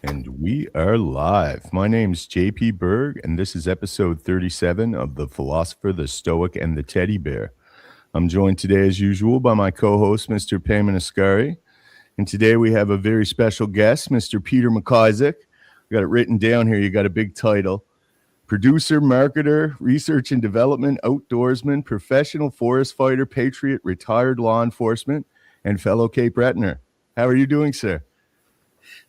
And we are live. My name's JP Berg, and this is episode 37 of The Philosopher, the Stoic, and the Teddy Bear. I'm joined today, as usual, by my co-host, Mr. Peyman Askari. And today we have a very special guest, Mr. Peter MacIsaac. I got it written down here. You got a big title. Producer, marketer, research and development, outdoorsman, professional forest fighter, patriot, retired law enforcement, and fellow Cape Bretoner. How are you doing, sir?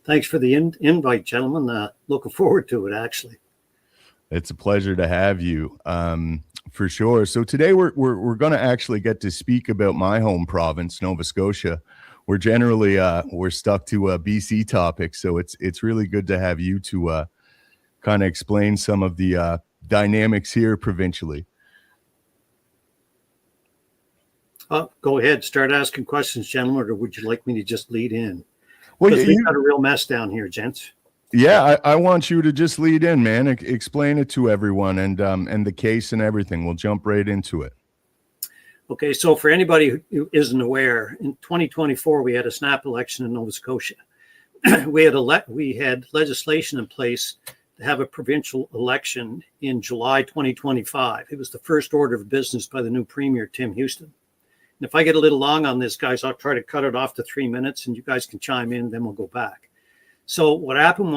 Thanks for the invite, gentlemen. Looking forward to it, actually. It's a pleasure to have you, for sure. So today we're going to actually get to speak about my home province, Nova Scotia. We're generally we're stuck to BC topics, so it's really good to have you to kind of explain some of the dynamics here provincially. Go ahead, start asking questions, gentlemen, or would you like me to just lead in? Well, we've got a real mess down here, gents. Yeah, I want you to just lead in, man. Explain it to everyone and the case and everything. We'll jump right into it. Okay, so for anybody who isn't aware, in 2024 we had a snap election in Nova Scotia. we had legislation in place to have a provincial election in July 2025. It was the first order of business by the new Premier, Tim Houston. And if I get a little long on this, guys, I'll try to cut it off to 3 minutes and you guys can chime in, then we'll go back. So what happened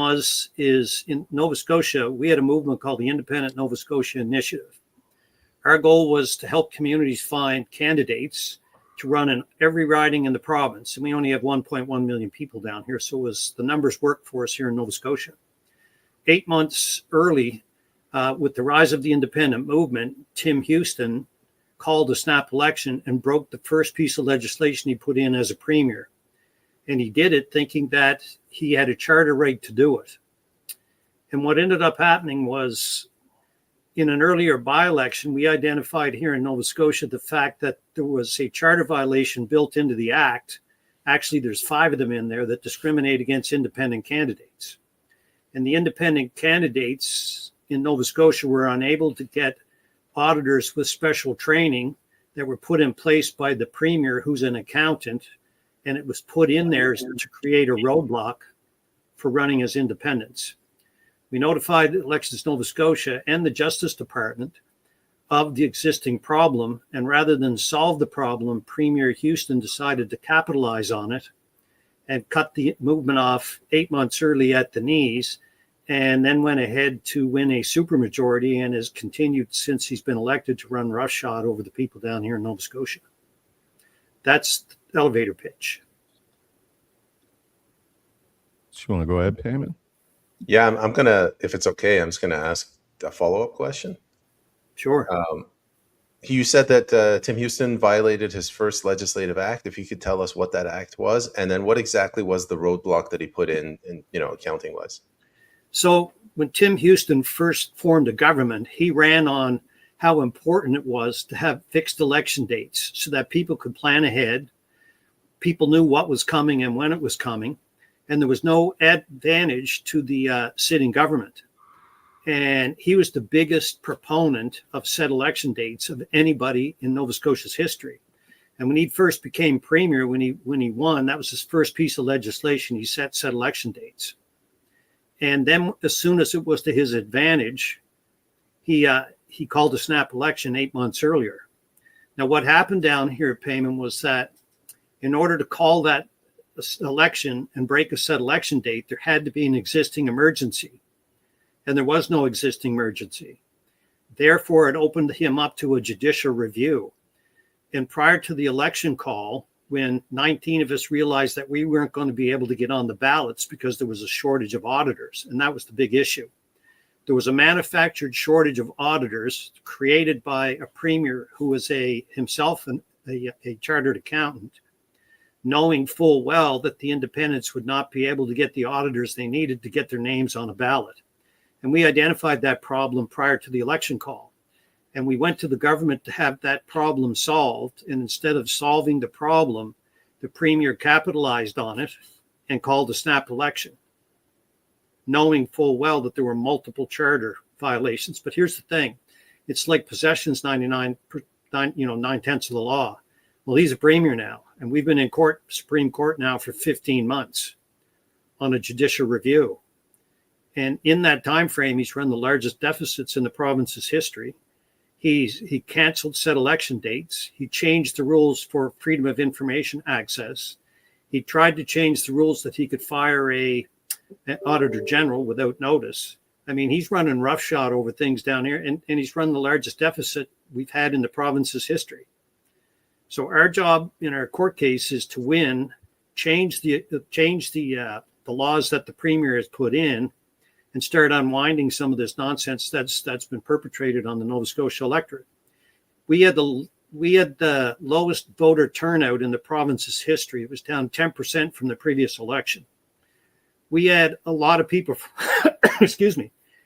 is in Nova Scotia, we had a movement called the Independent Nova Scotia Initiative. Our goal was to help communities find candidates to run in every riding in the province. And we only have 1.1 million people down here. So the numbers worked for us here in Nova Scotia. 8 months early, with the rise of the independent movement, Tim Houston called a snap election and broke the first piece of legislation he put in as a premier. And he did it thinking that he had a charter right to do it. And what ended up happening was, in an earlier by-election, we identified here in Nova Scotia the fact that there was a charter violation built into the act. Actually, there's 5 of them in there that discriminate against independent candidates. And the independent candidates in Nova Scotia were unable to get auditors with special training that were put in place by the premier, who's an accountant, and it was put in there to create a roadblock for running as independents. We notified Elections Nova Scotia and the Justice Department of the existing problem, and rather than solve the problem, Premier Houston decided to capitalize on it and cut the movement off 8 months early at the knees, and then went ahead to win a supermajority and has continued since he's been elected to run roughshod over the people down here in Nova Scotia. That's the elevator pitch. So you want to go ahead, Peyman? Yeah, I'm going to, if it's okay, I'm just going to ask a follow-up question. Sure. You said that Tim Houston violated his first legislative act. If you could tell us what that act was, and then what exactly was the roadblock that he put in accounting-wise? So when Tim Houston first formed a government, he ran on how important it was to have fixed election dates so that people could plan ahead. People knew what was coming and when it was coming, and there was no advantage to the sitting government. And he was the biggest proponent of set election dates of anybody in Nova Scotia's history. And when he first became premier, when he won, that was his first piece of legislation. He set election dates. And then as soon as it was to his advantage, he called a snap election 8 months earlier. Now, what happened down here at Peyman was that in order to call that election and break a set election date, there had to be an existing emergency. And there was no existing emergency. Therefore, it opened him up to a judicial review. And prior to the election call, when 19 of us realized that we weren't going to be able to get on the ballots because there was a shortage of auditors, and that was the big issue. There was a manufactured shortage of auditors created by a premier who was himself a chartered accountant, knowing full well that the independents would not be able to get the auditors they needed to get their names on a ballot. And we identified that problem prior to the election call. And we went to the government to have that problem solved. And instead of solving the problem, the premier capitalized on it and called a snap election, knowing full well that there were multiple charter violations. But here's the thing. It's like possession's 9/10 of the law. Well, he's a premier now, and we've been in Supreme Court now for 15 months on a judicial review. And in that time frame, he's run the largest deficits in the province's history. He canceled set election dates. He changed the rules for freedom of information access. He tried to change the rules that he could fire an auditor general without notice. I mean, he's running roughshod over things down here, and he's run the largest deficit we've had in the province's history. So our job in our court case is to win, change the laws that the premier has put in, and start unwinding some of this nonsense that's been perpetrated on the Nova Scotia electorate. We had the lowest voter turnout in the province's history. It was down 10% from the previous election. We had a lot of people,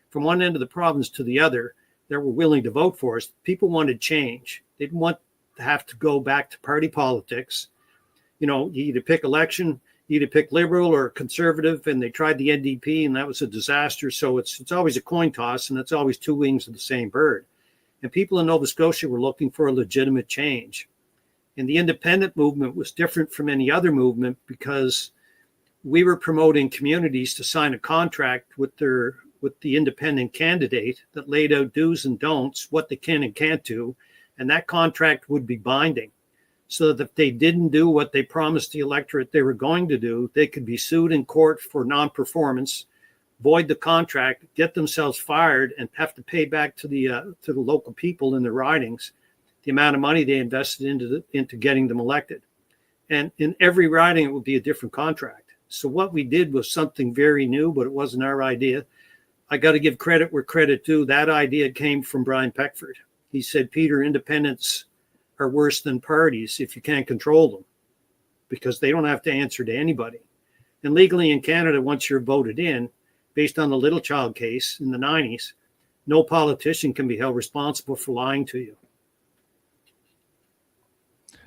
from one end of the province to the other that were willing to vote for us. People wanted change. They didn't want to have to go back to party politics. You know, you either pick election, you either pick Liberal or Conservative, and they tried the NDP, and that was a disaster. So it's always a coin toss, and it's always two wings of the same bird. And people in Nova Scotia were looking for a legitimate change. And the independent movement was different from any other movement because we were promoting communities to sign a contract with the independent candidate that laid out do's and don'ts, what they can and can't do, and that contract would be binding. So that if they didn't do what they promised the electorate they were going to do, they could be sued in court for non-performance, void the contract, get themselves fired, and have to pay back to the local people in the ridings the amount of money they invested into getting them elected. And in every riding, it would be a different contract. So what we did was something very new, but it wasn't our idea. I got to give credit where credit due. That idea came from Brian Peckford. He said, Peter, independents are worse than parties if you can't control them because they don't have to answer to anybody. And legally in Canada, once you're voted in, based on the Little Child case in the 90s, no politician can be held responsible for lying to you.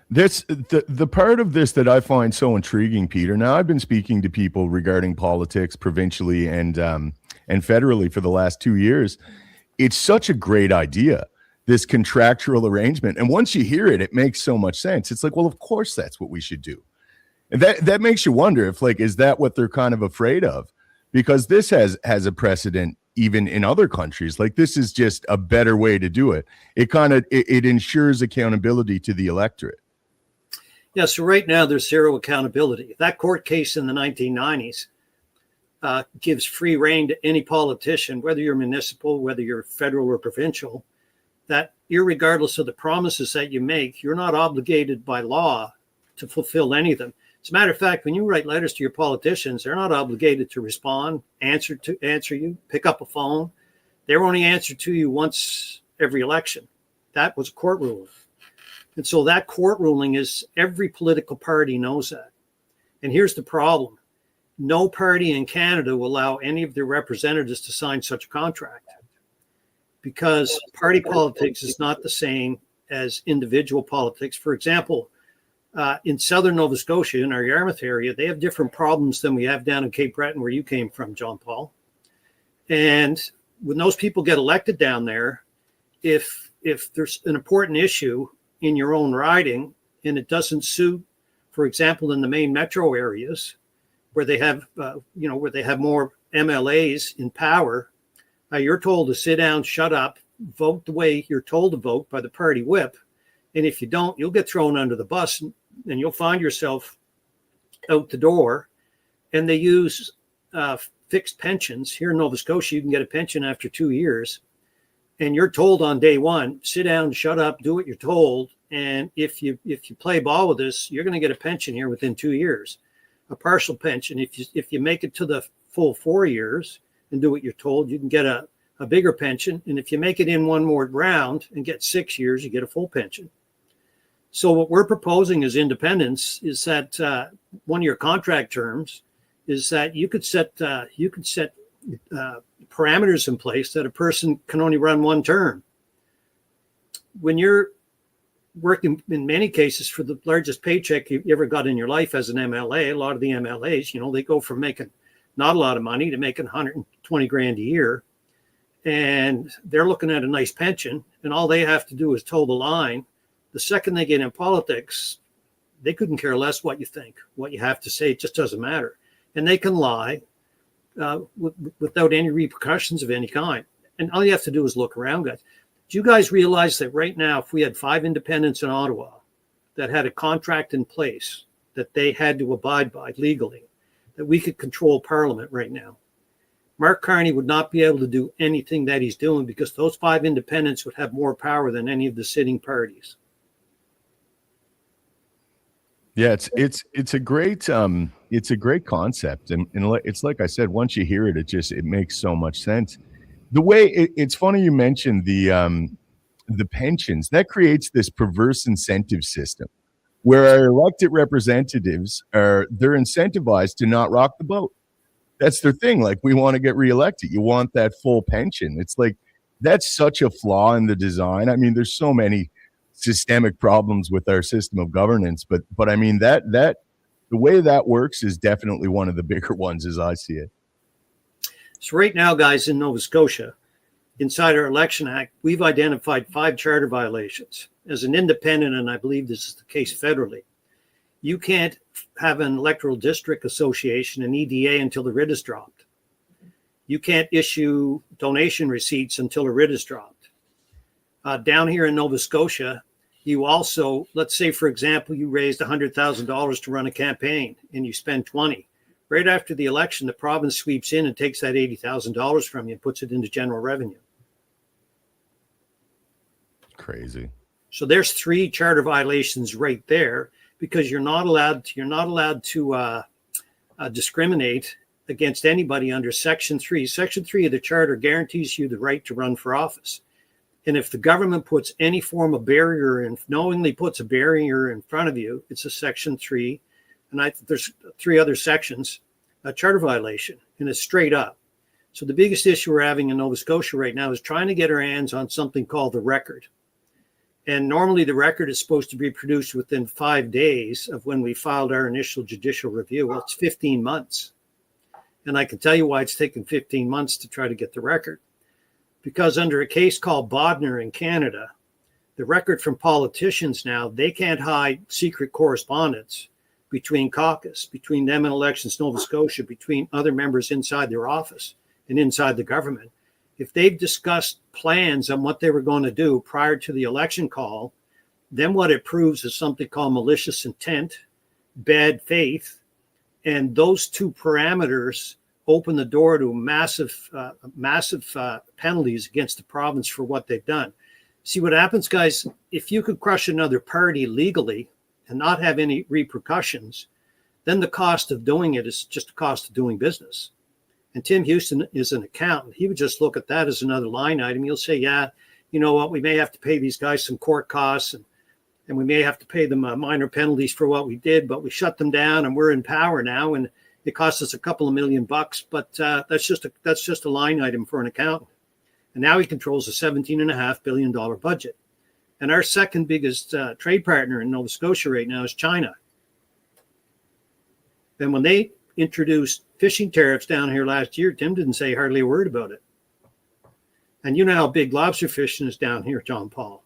This the part of this that I find so intriguing, Peter. Now, I've been speaking to people regarding politics provincially and federally for the last 2 years. It's such a great idea, this contractual arrangement. And once you hear it, it makes so much sense. It's like, well, of course that's what we should do. And that makes you wonder if, like, is that what they're kind of afraid of? Because this has a precedent even in other countries. Like, this is just a better way to do it. It ensures accountability to the electorate. Yeah, so right now there's zero accountability. That court case in the 1990s gives free rein to any politician, whether you're municipal, whether you're federal or provincial, that irregardless of the promises that you make, you're not obligated by law to fulfill any of them. As a matter of fact, when you write letters to your politicians, they're not obligated to respond, answer you, pick up a phone. They're only answered to you once every election. That was a court ruling. And so that court ruling is, every political party knows that. And here's the problem. No party in Canada will allow any of their representatives to sign such a contract because party politics is not the same as individual politics. For example, in southern Nova Scotia, in our Yarmouth area, they have different problems than we have down in Cape Breton, where you came from, John Paul. And when those people get elected down there, if there's an important issue in your own riding and it doesn't suit, for example, in the main metro areas where they have, where they have more MLAs in power, you're told to sit down, shut up, vote the way you're told to vote by the party whip. And if you don't, you'll get thrown under the bus and you'll find yourself out the door. And they use fixed pensions. Here in Nova Scotia, you can get a pension after 2 years. And you're told on day one, sit down, shut up, do what you're told. And if you play ball with this, you're going to get a pension here within 2 years, a partial pension. If you make it to the full 4 years and do what you're told, you can get a bigger pension. And if you make it in one more round and get 6 years, you get a full pension. So what we're proposing as independents is that one of your contract terms is that you could set parameters in place that a person can only run one term. When you're working in many cases for the largest paycheck you ever got in your life as an MLA, a lot of the MLAs, they go from making not a lot of money to making 120 grand a year. And they're looking at a nice pension, and all they have to do is toe the line. The second they get in politics, they couldn't care less what you think, what you have to say. It just doesn't matter. And they can lie. without any repercussions of any kind. And all you have to do is look around, guys. Do you guys realize that right now, if we had 5 independents in Ottawa that had a contract in place that they had to abide by legally, that we could control Parliament right now? Mark Carney would not be able to do anything that he's doing because those 5 independents would have more power than any of the sitting parties. Yeah, it's a great concept, and it's like I said, once you hear it, it makes so much sense. The way it's funny you mentioned the pensions. That creates this perverse incentive system where our elected representatives they're incentivized to not rock the boat. That's their thing. Like, we want to get reelected. You want that full pension. It's like, that's such a flaw in the design. I mean, there's so many systemic problems with our system of governance, but I mean, that the way that works is definitely one of the bigger ones as I see it. So right now, guys, in Nova Scotia, inside our Election Act, we've identified 5 charter violations. As an independent, and I believe this is the case federally, you can't have an electoral district association, an EDA, until the writ is dropped. You can't issue donation receipts until a writ is dropped. Down here in Nova Scotia, you also, let's say, for example, you raised $100,000 to run a campaign and you spend 20. Right after the election, the province sweeps in and takes that $80,000 from you and puts it into general revenue. Crazy. So there's 3 charter violations right there, because you're not allowed to discriminate against anybody under Section 3. Section 3 of the charter guarantees you the right to run for office. And if the government puts any form of barrier and knowingly puts a barrier in front of you, it's a Section 3. And there's 3 other sections, a charter violation, and it's straight up. So the biggest issue we're having in Nova Scotia right now is trying to get our hands on something called the record. And normally the record is supposed to be produced within 5 days of when we filed our initial judicial review. Well, it's 15 months. And I can tell you why it's taken 15 months to try to get the record. Because under a case called Bodner in Canada, the record from politicians now, they can't hide secret correspondence between caucus, between them and Elections Nova Scotia, between other members inside their office and inside the government. If they've discussed plans on what they were going to do prior to the election call, then what it proves is something called malicious intent, bad faith, and those 2 parameters open the door to massive penalties against the province for what they've done. See what happens, guys, if you could crush another party legally and not have any repercussions, then the cost of doing it is just the cost of doing business. And Tim Houston is an accountant. He would just look at that as another line item. He'll say, yeah, you know what, we may have to pay these guys some court costs and we may have to pay them minor penalties for what we did, but we shut them down and we're in power now. And it cost us a couple of $1 million, but that's just a line item for an accountant. And now he controls a $17.5 billion budget. And our second biggest trade partner in Nova Scotia right now is China. And when they introduced fishing tariffs down here last year, Tim didn't say hardly a word about it. And you know how big lobster fishing is down here, John Paul.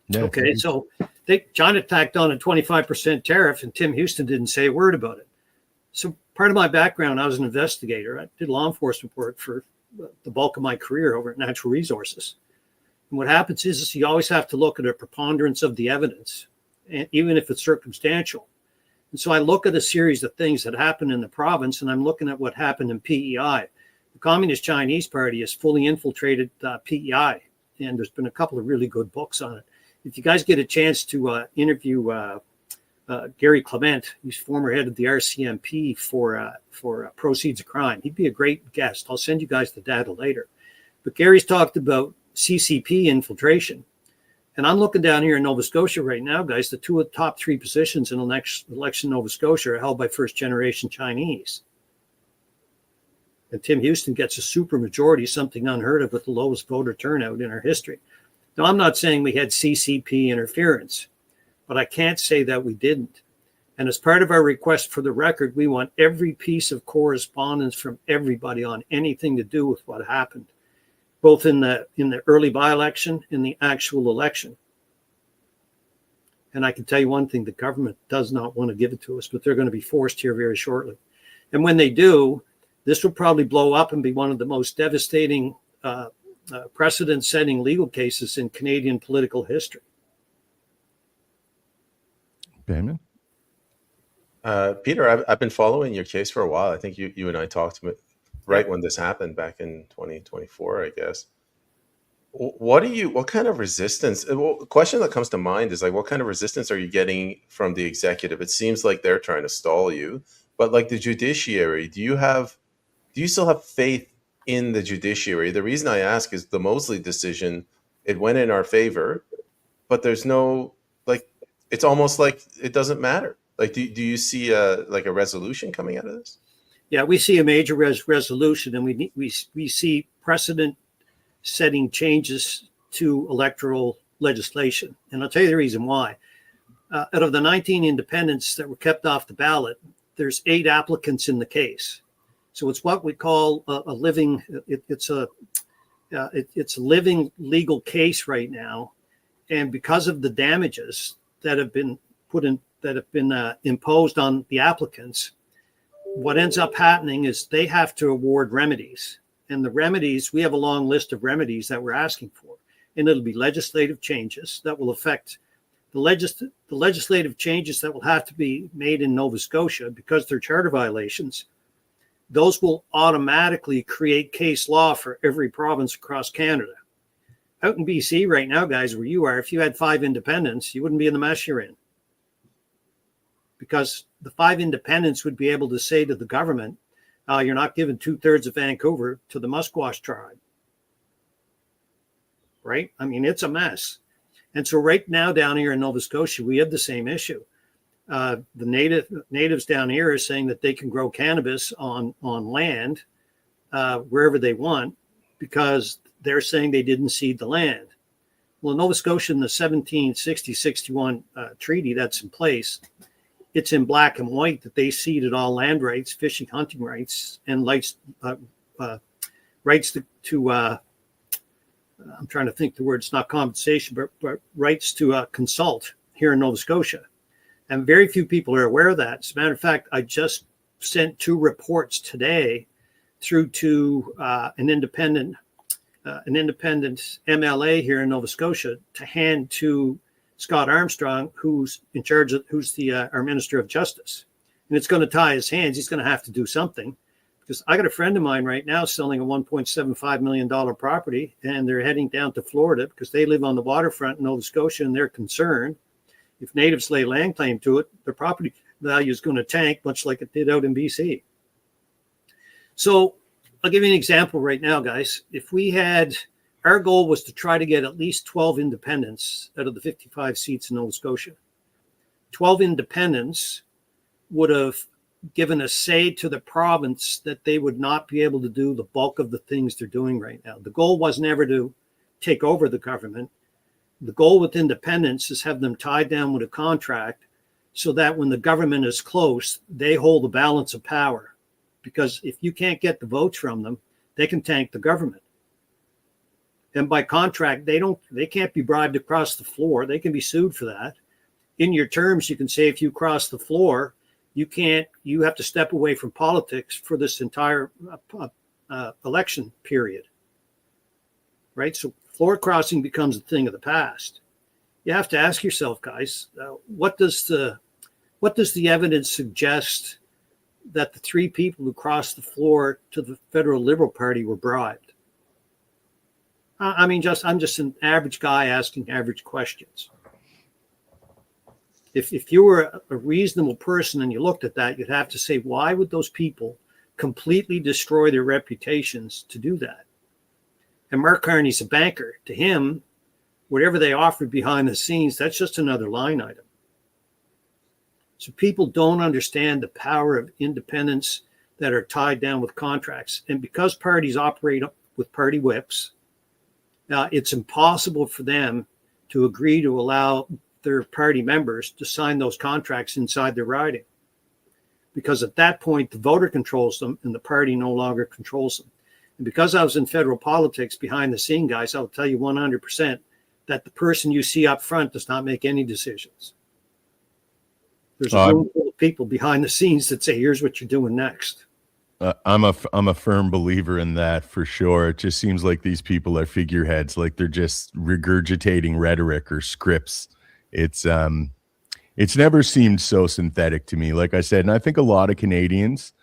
Yeah. Okay, so China tacked on a 25% tariff and Tim Houston didn't say a word about it. So part of my background, I was an investigator. I did law enforcement work for the bulk of my career over at Natural Resources. And what happens is you always have to look at a preponderance of the evidence, and even if it's circumstantial. And so I look at a series of things that happened in the province, and I'm looking at what happened in PEI. The Communist Chinese Party has fully infiltrated PEI, and there's been a couple of really good books on it. If you guys get a chance to interview Gary Clement, who's former head of the RCMP for Proceeds of Crime, he'd be a great guest. I'll send you guys the data later. But Gary's talked about CCP infiltration. And I'm looking down here in Nova Scotia right now, guys, the 2 of the top 3 positions in election Nova Scotia are held by first-generation Chinese. And Tim Houston gets a super majority, something unheard of with the lowest voter turnout in our history. Now, I'm not saying we had CCP interference, but I can't say that we didn't. And as part of our request for the record, we want every piece of correspondence from everybody on anything to do with what happened, both in the early by-election and the actual election. And I can tell you one thing, the government does not want to give it to us, but they're going to be forced here very shortly. And when they do, This will probably blow up and be one of the most devastating precedent-setting legal cases in Canadian political history. Peyman? Peter, I've been following your case for a while. I think you and I talked right when this happened back in 2024, I guess. What kind of resistance? Well, the question that comes to mind is like, what kind of resistance are you getting from the executive? It seems like they're trying to stall you, but like the judiciary, do you still have faith in the judiciary? The reason I ask is the Mosley decision, it went in our favor, but there's no, like, it's almost like it doesn't matter. Like, do you see a resolution coming out of this? Yeah, we see a major resolution, and we see precedent-setting changes to electoral legislation. And I'll tell you the reason why. Out of the 19 independents that were kept off the ballot, there's 8 applicants in the case. So it's what we call a living. It's a living legal case right now, and because of the damages that have been imposed on the applicants, what ends up happening is they have to award remedies. And the remedies, we have a long list of remedies that we're asking for. And it'll be legislative changes that will affect the legislative changes that will have to be made in Nova Scotia because they're charter violations. Those will automatically create case law for every province across Canada. Out in BC right now, guys, where you are, if you had 5 independents, you wouldn't be in the mess you're in. Because the 5 independents would be able to say to the government, you're not giving 2/3 of Vancouver to the Musquash tribe. Right? I mean, it's a mess. And so right now down here in Nova Scotia, we have the same issue. The natives down here are saying that they can grow cannabis on land wherever they want because they're saying they didn't cede the land. Well, in Nova Scotia, in the 1760-61 treaty that's in place, it's in black and white that they ceded all land rights, fishing, hunting rights, and rights to I'm trying to think the word, it's not compensation, but rights to consult here in Nova Scotia. And very few people are aware of that. As a matter of fact, I just sent 2 reports today through to an independent MLA here in Nova Scotia to hand to Scott Armstrong, who's in charge of, our Minister of Justice. And it's going to tie his hands. He's going to have to do something, because I got a friend of mine right now selling a $1.75 million property, and they're heading down to Florida because they live on the waterfront in Nova Scotia, and they're concerned if natives lay land claim to it, their property value is going to tank, much like it did out in BC. So I'll give you an example right now, guys. If we had, our goal was to try to get at least 12 independents out of the 55 seats in Nova Scotia. 12 independents would have given a say to the province that they would not be able to do the bulk of the things they're doing right now. The goal was never to take over the government. The goal with independents is have them tied down with a contract so that when the government is close, they hold the balance of power. Because if you can't get the votes from them, they can tank the government. And by contract, they can't be bribed to cross the floor. They can be sued for that. In your terms, you can say if you cross the floor, you have to step away from politics for this entire election period. Right? So floor crossing becomes a thing of the past. You have to ask yourself, guys, what does the evidence suggest that the 3 people who crossed the floor to the Federal Liberal Party were bribed? I'm just an average guy asking average questions. If you were a reasonable person and you looked at that, you'd have to say, why would those people completely destroy their reputations to do that? And Mark Carney's a banker. To him, whatever they offered behind the scenes, that's just another line item. So people don't understand the power of independents that are tied down with contracts. And because parties operate with party whips, it's impossible for them to agree to allow their party members to sign those contracts inside their riding. Because at that point, the voter controls them and the party no longer controls them. And because I was in federal politics behind the scene, guys, I'll tell you 100% that the person you see up front does not make any decisions. There's a room full of people behind the scenes that say, here's what you're doing next. I'm a firm believer in that for sure. It just seems like these people are figureheads, like they're just regurgitating rhetoric or scripts. It's never seemed so synthetic to me. Like I said, and I think a lot of Canadians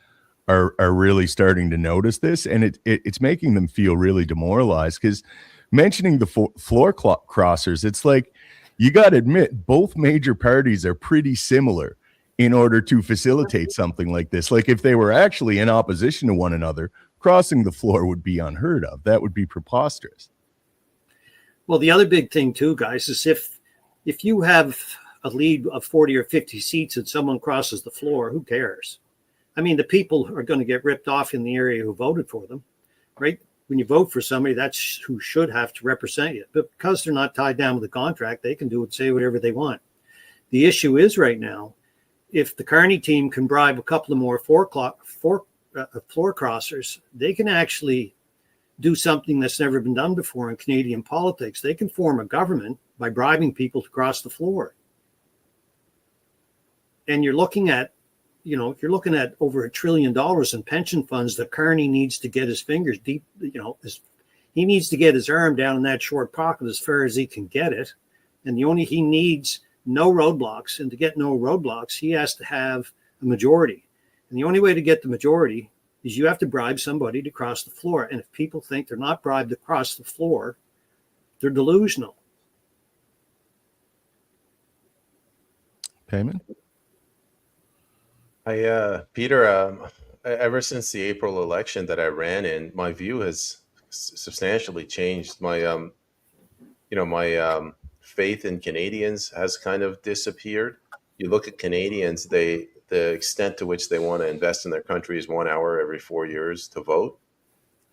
are really starting to notice this, and it's making them feel really demoralized. Because mentioning the floor crossers, it's like you got to admit both major parties are pretty similar in order to facilitate something like this. Like if they were actually in opposition to one another, crossing the floor would be unheard of. That would be preposterous. Well, the other big thing too, guys, is if you have a lead of 40 or 50 seats and someone crosses the floor, who cares? I mean, the people are going to get ripped off in the area who voted for them, right? When you vote for somebody, that's who should have to represent you. But because they're not tied down with a contract, they can do and say whatever they want. The issue is right now, if the Carney team can bribe a couple of more floor crossers, they can actually do something that's never been done before in Canadian politics. They can form a government by bribing people to cross the floor. And you're looking at over $1 trillion in pension funds that Carney needs to get his fingers deep, he needs to get his arm down in that short pocket as far as he can get it. And he needs no roadblocks. And to get no roadblocks, he has to have a majority. And the only way to get the majority is you have to bribe somebody to cross the floor. And if people think they're not bribed to cross the floor, they're delusional. Peyman? Peter, ever since the April election that I ran in, my view has substantially changed. My faith in Canadians has kind of disappeared. You look at Canadians, the extent to which they want to invest in their country is 1 hour every 4 years to vote.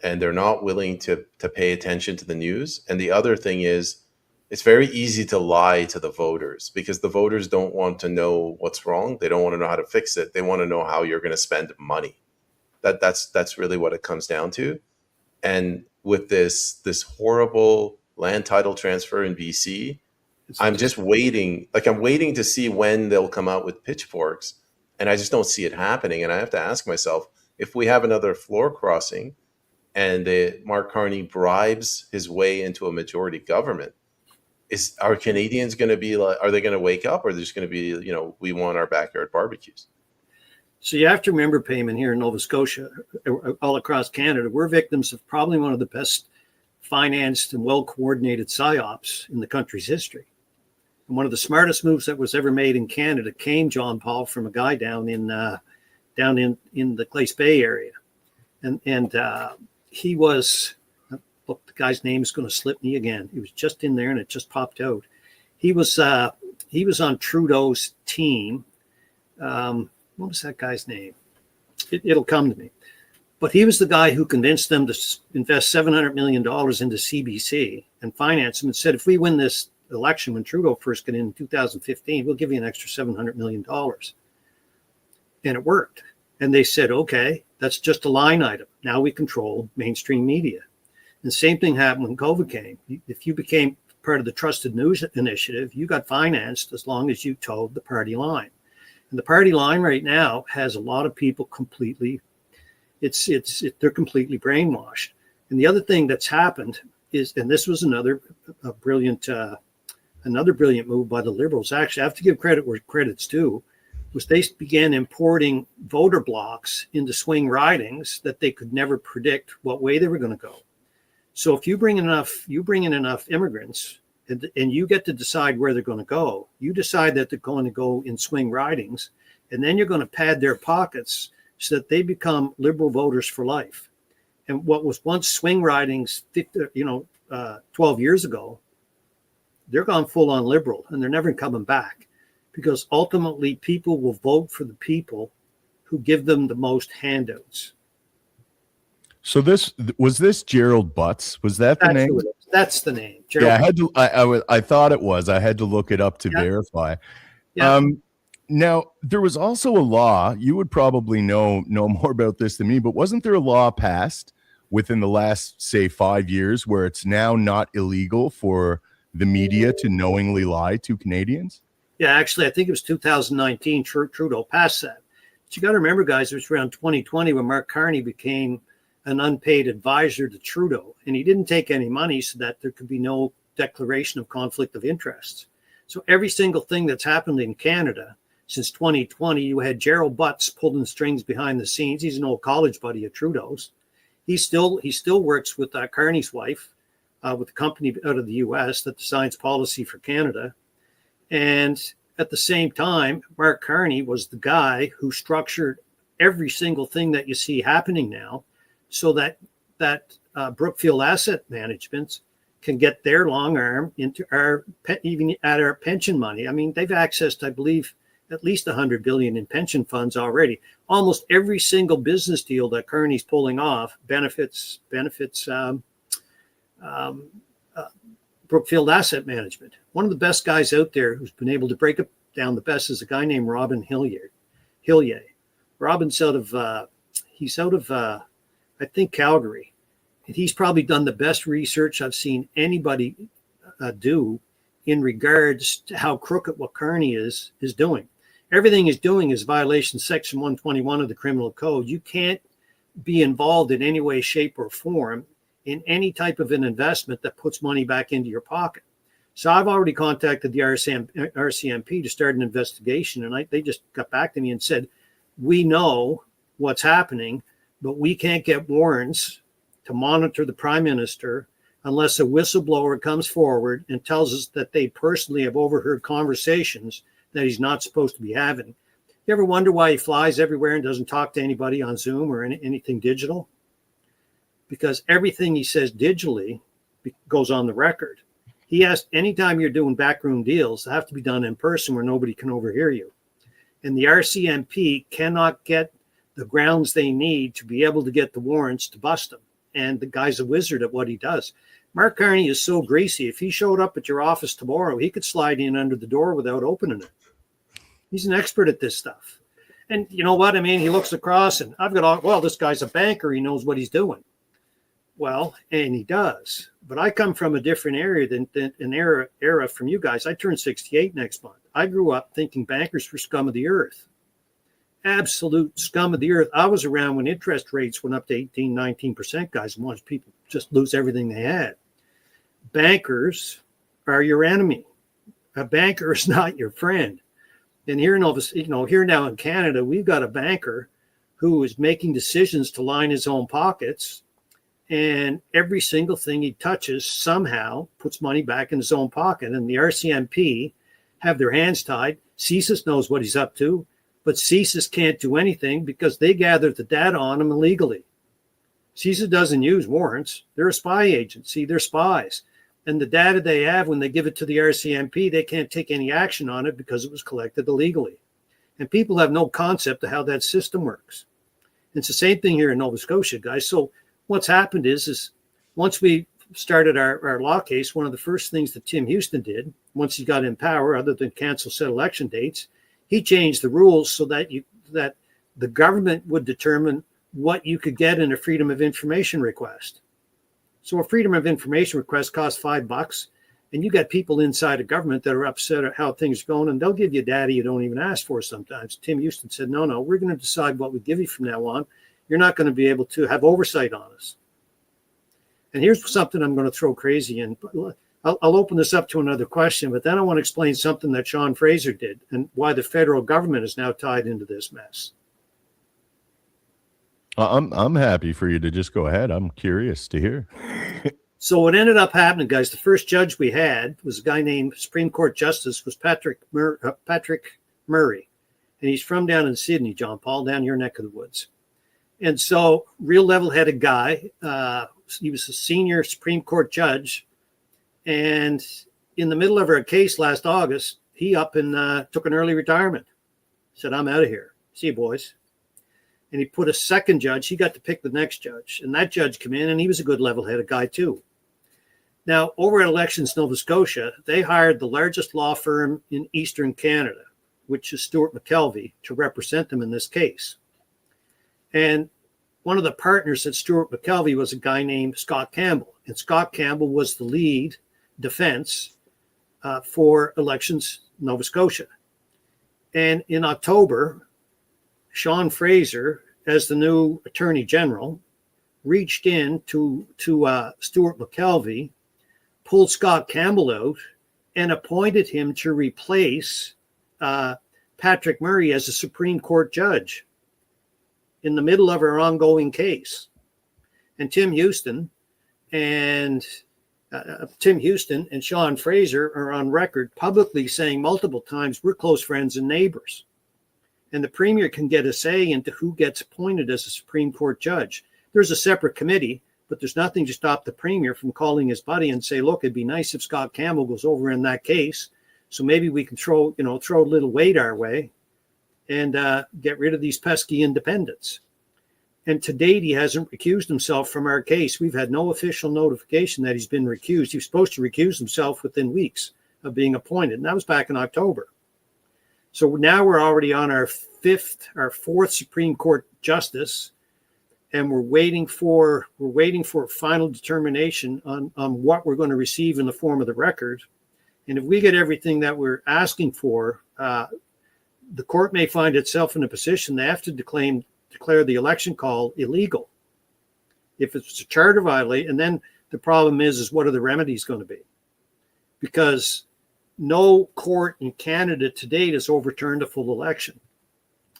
And they're not willing to pay attention to the news. And the other thing is, it's very easy to lie to the voters because the voters don't want to know what's wrong. They don't want to know how to fix it. They want to know how you're going to spend money. That's really what it comes down to. And with this horrible land title transfer in BC, I'm just waiting. Like I'm waiting to see when they'll come out with pitchforks, and I just don't see it happening. And I have to ask myself, if we have another floor crossing and Mark Carney bribes his way into a majority government, are Canadians going to be like, are they going to wake up, or are they just going to be, we want our backyard barbecues? So you have to remember, Peyman, here in Nova Scotia, all across Canada, we're victims of probably one of the best financed and well-coordinated psyops in the country's history. And one of the smartest moves that was ever made in Canada came, John Paul, from a guy down in the Glace Bay area. And he was... Look, the guy's name is going to slip me again. He was just in there and it just popped out. He was on Trudeau's team. What was that guy's name? It'll come to me. But he was the guy who convinced them to invest $700 million into CBC and finance them and said, if we win this election when Trudeau first got in 2015, we'll give you an extra $700 million. And it worked. And they said, okay, that's just a line item. Now we control mainstream media. And the same thing happened when COVID came. If you became part of the Trusted News Initiative, you got financed as long as you toed the party line. And the party line right now has a lot of people completely, they're completely brainwashed. And the other thing that's happened is, and this was another brilliant move by the Liberals. Actually, I have to give credit where credit's due. Was they began importing voter blocks into swing ridings that they could never predict what way they were going to go. So if you bring in enough immigrants and you get to decide where they're going to go, you decide that they're going to go in swing ridings, and then you're going to pad their pockets so that they become Liberal voters for life. And what was once swing ridings, 12 years ago, they're gone full on Liberal, and they're never coming back, because ultimately people will vote for the people who give them the most handouts. So was this Gerald Butts? Was that the name? That's the name. Gerald. Yeah, I thought it was. I had to look it up to verify. Yeah. Now there was also a law. You would probably know more about this than me, but wasn't there a law passed within the last, say, 5 years where it's now not illegal for the media to knowingly lie to Canadians? Yeah, actually, I think it was 2019. Trudeau passed that. But you got to remember, guys, it was around 2020 when Mark Carney became an unpaid advisor to Trudeau, and he didn't take any money so that there could be no declaration of conflict of interest. So every single thing that's happened in Canada since 2020, you had Gerald Butts pulling the strings behind the scenes. He's an old college buddy of Trudeau's. He still works with Carney's wife, with a company out of the U.S. that designs policy for Canada. And at the same time, Mark Carney was the guy who structured every single thing that you see happening now, so that Brookfield Asset Management can get their long arm into even at our pension money. I mean, they've accessed, I believe, at least $100 billion in pension funds already. Almost every single business deal that Carney's pulling off benefits Brookfield Asset Management. One of the best guys out there who's been able to break it down the best is a guy named Robin Hillier. Robin's out of I think Calgary. And he's probably done the best research I've seen anybody do in regards to how crooked what Carney is doing. Everything he's doing is violation section 121 of the criminal code. You can't be involved in any way, shape, or form in any type of an investment that puts money back into your pocket. So I've already contacted the RCMP to start an investigation, and they just got back to me and said, we know what's happening, but we can't get warrants to monitor the Prime Minister unless a whistleblower comes forward and tells us that they personally have overheard conversations that he's not supposed to be having. You ever wonder why he flies everywhere and doesn't talk to anybody on Zoom or anything digital? Because everything he says digitally goes on the record. He asked, anytime you're doing backroom deals, they have to be done in person where nobody can overhear you. And the RCMP cannot get the grounds they need to be able to get the warrants to bust him. And the guy's a wizard at what he does. Mark Carney is so greasy. If he showed up at your office tomorrow, he could slide in under the door without opening it. He's an expert at this stuff. And you know what? I mean, he looks across and this guy's a banker. He knows what he's doing. Well, and he does. But I come from a different area than an era from you guys. I turned 68 next month. I grew up thinking bankers were scum of the earth. Absolute scum of the earth. I was around when interest rates went up to 18, 19%, guys, and watched people just lose everything they had. Bankers are your enemy. A banker is not your friend. And here now in Canada, we've got a banker who is making decisions to line his own pockets, and every single thing he touches somehow puts money back in his own pocket. And the RCMP have their hands tied. CSIS knows what he's up to, but CSIS can't do anything because they gathered the data on him illegally. CSIS doesn't use warrants. They're a spy agency. They're spies. And the data they have, when they give it to the RCMP, they can't take any action on it because it was collected illegally. And people have no concept of how that system works. It's the same thing here in Nova Scotia, guys. So what's happened is once we started our law case, one of the first things that Tim Houston did, once he got in power, other than cancel set election dates, he changed the rules so that the government would determine what you could get in a Freedom of Information request. So a Freedom of Information request costs $5, and you got people inside of government that are upset at how things are going, and they'll give you data you don't even ask for sometimes. Tim Houston said, no, we're going to decide what we give you from now on. You're not going to be able to have oversight on us. And here's something I'm going to throw crazy in. I'll open this up to another question, but then I want to explain something that Sean Fraser did and why the federal government is now tied into this mess. I'm happy for you to just go ahead. I'm curious to hear. So what ended up happening, guys, the first judge we had was a guy named Supreme Court Justice was Patrick Murray. And he's from down in Sydney, John Paul, down your neck of the woods. And so real level-headed guy. He was a senior Supreme Court judge. And in the middle of our case last August, he up and took an early retirement. Said, I'm out of here. See you, boys. And he put a second judge. He got to pick the next judge. And that judge came in, and he was a good level-headed guy, too. Now, over at Elections Nova Scotia, they hired the largest law firm in Eastern Canada, which is Stuart McKelvey, to represent them in this case. And one of the partners at Stuart McKelvey was a guy named Scott Campbell. And Scott Campbell was the lead defense for Elections Nova Scotia. And in October, Sean Fraser, as the new Attorney General, reached in to Stuart McKelvey, pulled Scott Campbell out, and appointed him to replace Patrick Murray as a Supreme Court judge in the middle of our ongoing case. And Tim Houston and Sean Fraser are on record publicly saying multiple times, we're close friends and neighbors. And the premier can get a say into who gets appointed as a Supreme Court judge. There's a separate committee, but there's nothing to stop the premier from calling his buddy and say, look, it'd be nice if Scott Campbell goes over in that case. So maybe we can throw a little weight our way and get rid of these pesky independents. And to date, he hasn't recused himself from our case. We've had no official notification that he's been recused. He was supposed to recuse himself within weeks of being appointed. And that was back in October. So now we're already on our fourth Supreme Court justice, and we're waiting for a final determination on what we're going to receive in the form of the record. And if we get everything that we're asking for, the court may find itself in a position they have to declare the election call illegal if it's a charter violation. And then the problem is what are the remedies going to be? Because no court in Canada to date has overturned a full election.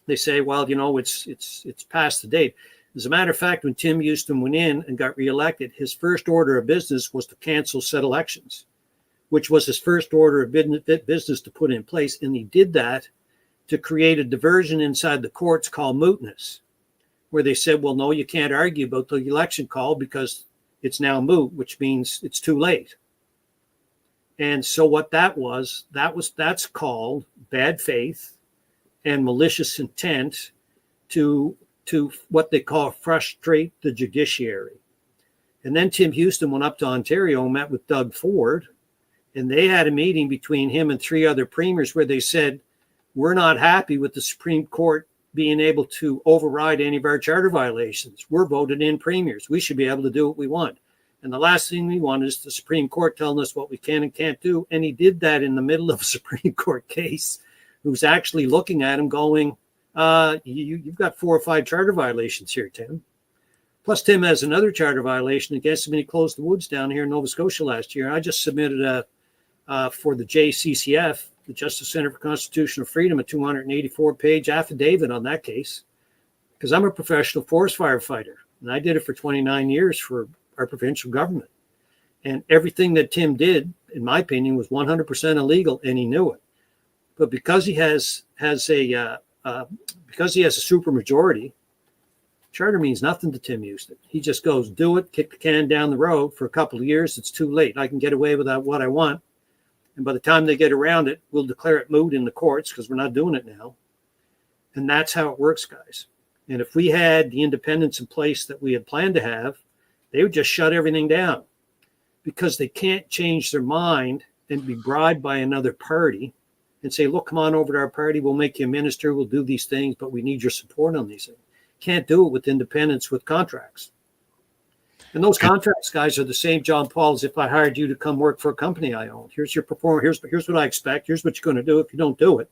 They say, well, it's past the date. As a matter of fact, when Tim Houston went in and got reelected, his first order of business was to cancel said elections, which was his first order of business to put in place. And he did that to create a diversion inside the courts called mootness, where they said, well, no, you can't argue about the election call because it's now moot, which means it's too late. And so what that's called bad faith and malicious intent to what they call frustrate the judiciary. And then Tim Houston went up to Ontario and met with Doug Ford, and they had a meeting between him and three other premiers where they said, we're not happy with the Supreme Court being able to override any of our charter violations. We're voted in premiers. We should be able to do what we want. And the last thing we want is the Supreme Court telling us what we can and can't do. And he did that in the middle of a Supreme Court case, who's actually looking at him going, you've got 4 or 5 charter violations here, Tim. Plus, Tim has another charter violation against him, and he closed the woods down here in Nova Scotia last year. I just submitted for the JCCF, the Justice Center for Constitutional Freedom, a 284-page affidavit on that case, because I'm a professional forest firefighter, and I did it for 29 years for our provincial government. And everything that Tim did, in my opinion, was 100% illegal, and he knew it. But because he has a supermajority, charter means nothing to Tim Houston. He just goes, do it, kick the can down the road for a couple of years. It's too late. I can get away with what I want. And by the time they get around it, we'll declare it moot in the courts because we're not doing it now. And that's how it works, guys. And if we had the independence in place that we had planned to have, they would just shut everything down because they can't change their mind and be bribed by another party and say, look, come on over to our party. We'll make you a minister. We'll do these things, but we need your support on these things. Can't do it with independence, with contracts. And those contracts, guys, are the same, John Paul, as if I hired you to come work for a company I own. Here's your performance. Here's what I expect. Here's what you're going to do. If you don't do it,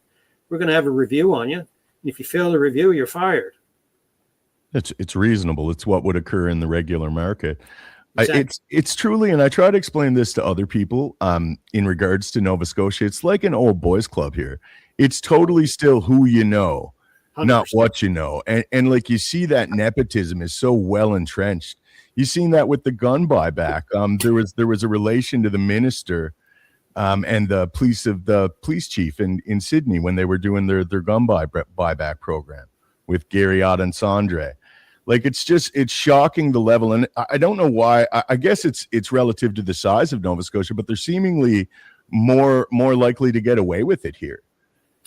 we're going to have a review on you. And if you fail the review, you're fired. It's reasonable. It's what would occur in the regular market. Exactly. It's truly, and I try to explain this to other people in regards to Nova Scotia. It's like an old boys club here. It's totally still who you know, 100%. Not what you know. And like you see that nepotism is so well entrenched. You've seen that with the gun buyback. There was a relation to the minister and the police chief in Sydney when they were doing their gun buyback program with Gary Adensandre. Like it's shocking the level, and I don't know why. I guess it's relative to the size of Nova Scotia, but they're seemingly more likely to get away with it here.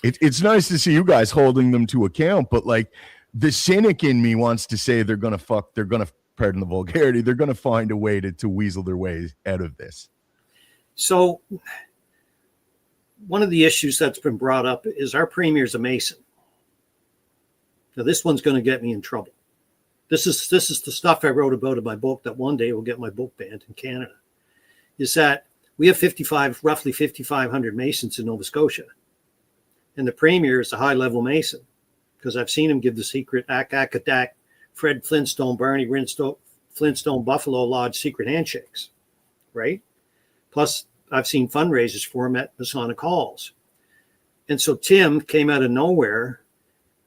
It's nice to see you guys holding them to account, but like the cynic in me wants to say they're gonna pardon the vulgarity, they're gonna find a way to weasel their way out of this. So one of the issues that's been brought up is our premier's a Mason. Now this one's going to get me in trouble. This is the stuff I wrote about in my book that one day will get my book banned in Canada. Is that we have roughly 5,500 Masons in Nova Scotia, and the premier is a high-level Mason. because I've seen him give the secret Akadak, Fred Flintstone, Barney Flintstone, Buffalo Lodge secret handshakes, right? Plus, I've seen fundraisers for him at Masonic halls. And so Tim came out of nowhere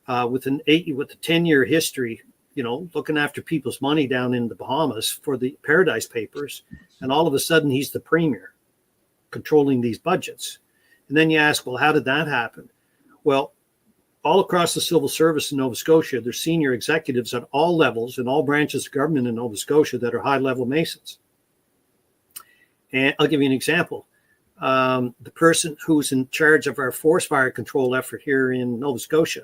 with a 10-year history, looking after people's money down in the Bahamas for the Paradise Papers. And all of a sudden, he's the premier controlling these budgets. And then you ask, well, how did that happen? Well, all across the civil service in Nova Scotia, there's senior executives at all levels in all branches of government in Nova Scotia that are high-level Masons. And I'll give you an example. The person who's in charge of our forest fire control effort here in Nova Scotia,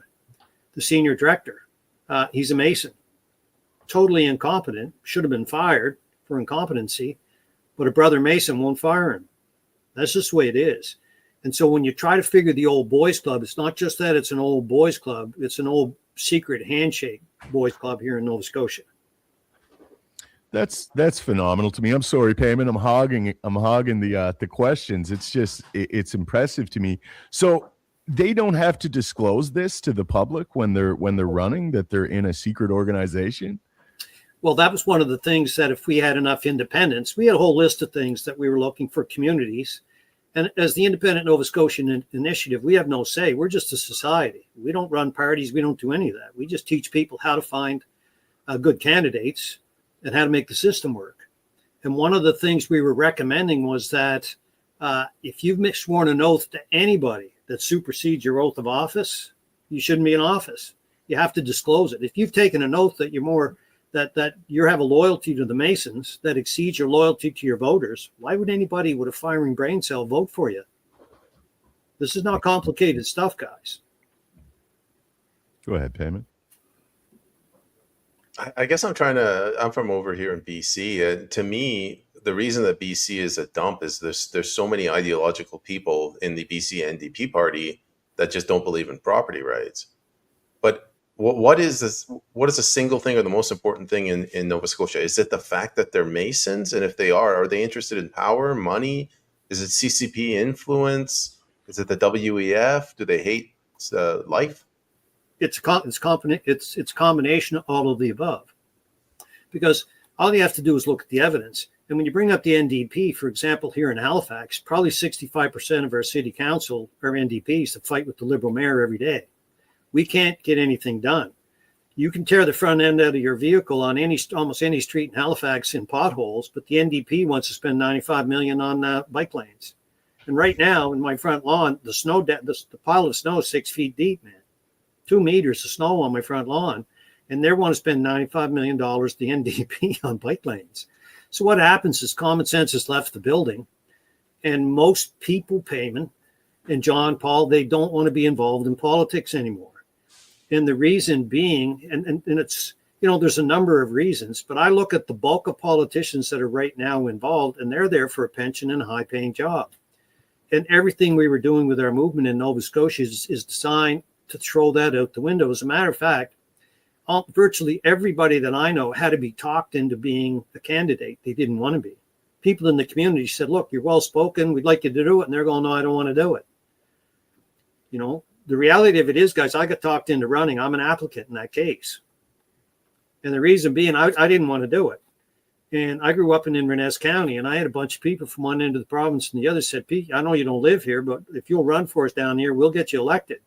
the senior director, he's a Mason, totally incompetent, should have been fired for incompetency, but a brother Mason won't fire him. That's just the way it is. And so when you try to figure the old boys club, it's not just that it's an old boys club, it's an old secret handshake boys club here in Nova Scotia. That's phenomenal to me. I'm sorry, Peyman. I'm hogging the questions. It's impressive to me. So they don't have to disclose this to the public when they're running, that they're in a secret organization. Well, that was one of the things that if we had enough independence, we had a whole list of things that we were looking for communities. And as the Independent Nova Scotian Initiative, we have no say. We're just a society. We don't run parties. We don't do any of that. We just teach people how to find good candidates and how to make the system work. And one of the things we were recommending was that if you've sworn an oath to anybody that supersedes your oath of office, you shouldn't be in office. You have to disclose it. If you've taken an oath that that you have a loyalty to the Masons that exceeds your loyalty to your voters, why would anybody with a firing brain cell vote for you? This is not complicated stuff, guys. Go ahead, Peyman. I guess I'm from over here in BC. And to me, the reason that BC is a dump is there's so many ideological people in the BC NDP party that just don't believe in property rights. But what is this? What is the single thing or the most important thing in Nova Scotia? Is it the fact that they're Masons? And if they are they interested in power, money? Is it CCP influence? Is it the WEF? Do they hate life? It's a combination of all of the above, because all you have to do is look at the evidence. And when you bring up the NDP, for example, here in Halifax, probably 65% of our city council are NDPs that fight with the Liberal mayor every day. We can't get anything done. You can tear the front end out of your vehicle on almost any street in Halifax in potholes, but the NDP wants to spend $95 million on bike lanes. And right now, in my front lawn, the pile of snow is 6 feet deep, man. 2 meters of snow on my front lawn, and they want to spend $95 million, the NDP, on bike lanes. So what happens is common sense has left the building, and most people, Peyman and John Paul, they don't want to be involved in politics anymore. And the reason being, and it's, there's a number of reasons, but I look at the bulk of politicians that are right now involved, and they're there for a pension and a high-paying job. And everything we were doing with our movement in Nova Scotia is designed to throw that out the window. As a matter of fact, virtually everybody that I know had to be talked into being a candidate. They didn't want to be. People in the community said, look, you're well-spoken. We'd like you to do it. And they're going, no, I don't want to do it. The reality of it is, guys, I got talked into running. I'm an applicant in that case. And the reason being, I didn't want to do it. And I grew up in Inverness County, and I had a bunch of people from one end of the province and the other said, Pete, I know you don't live here, but if you'll run for us down here, we'll get you elected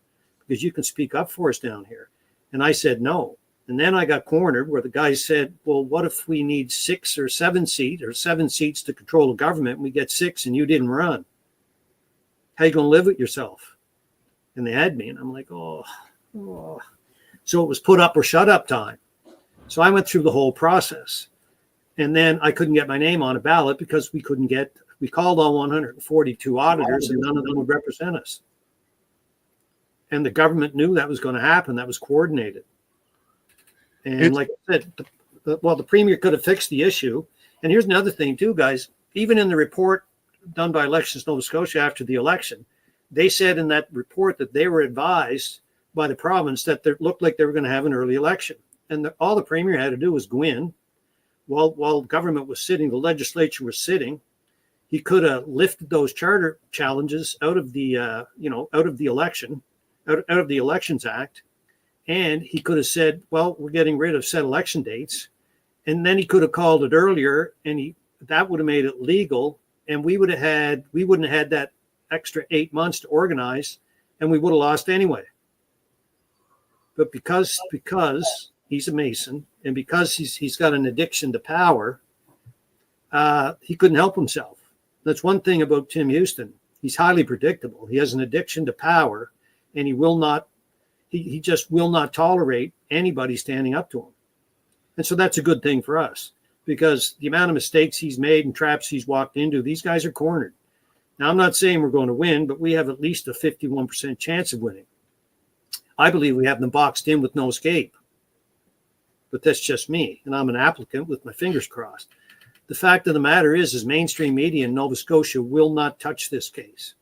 because you can speak up for us down here. And I said, no. And then I got cornered where the guy said, well, what if we need 6 or 7 seats to control the government and we get 6 and you didn't run? How you going to live with yourself? And they had me, and I'm like, oh. So it was put up or shut up time. So I went through the whole process. And then I couldn't get my name on a ballot because we called on 142 auditors and none of them would represent us. And the government knew that was going to happen. That was coordinated. And like I said, the premier could have fixed the issue. And here's another thing too, guys. Even in the report done by Elections Nova Scotia after the election, they said in that report that they were advised by the province that it looked like they were going to have an early election. And all the premier had to do was go in while government was sitting, the legislature was sitting. He could have lifted those charter challenges out of the Elections Act, And he could have said, well, we're getting rid of set election dates. And then he could have called it earlier, and that would have made it legal. And we wouldn't have had that extra 8 months to organize, and we would have lost anyway. But because he's a Mason, and because he's got an addiction to power, he couldn't help himself. That's one thing about Tim Houston. He's highly predictable. He has an addiction to power, and he just will not tolerate anybody standing up to him. And so that's a good thing for us, because the amount of mistakes he's made and traps he's walked into, these guys are cornered. Now, I'm not saying we're going to win, but we have at least a 51% chance of winning. I believe we have them boxed in with no escape. But that's just me, and I'm an applicant with my fingers crossed. The fact of the matter is mainstream media in Nova Scotia will not touch this case.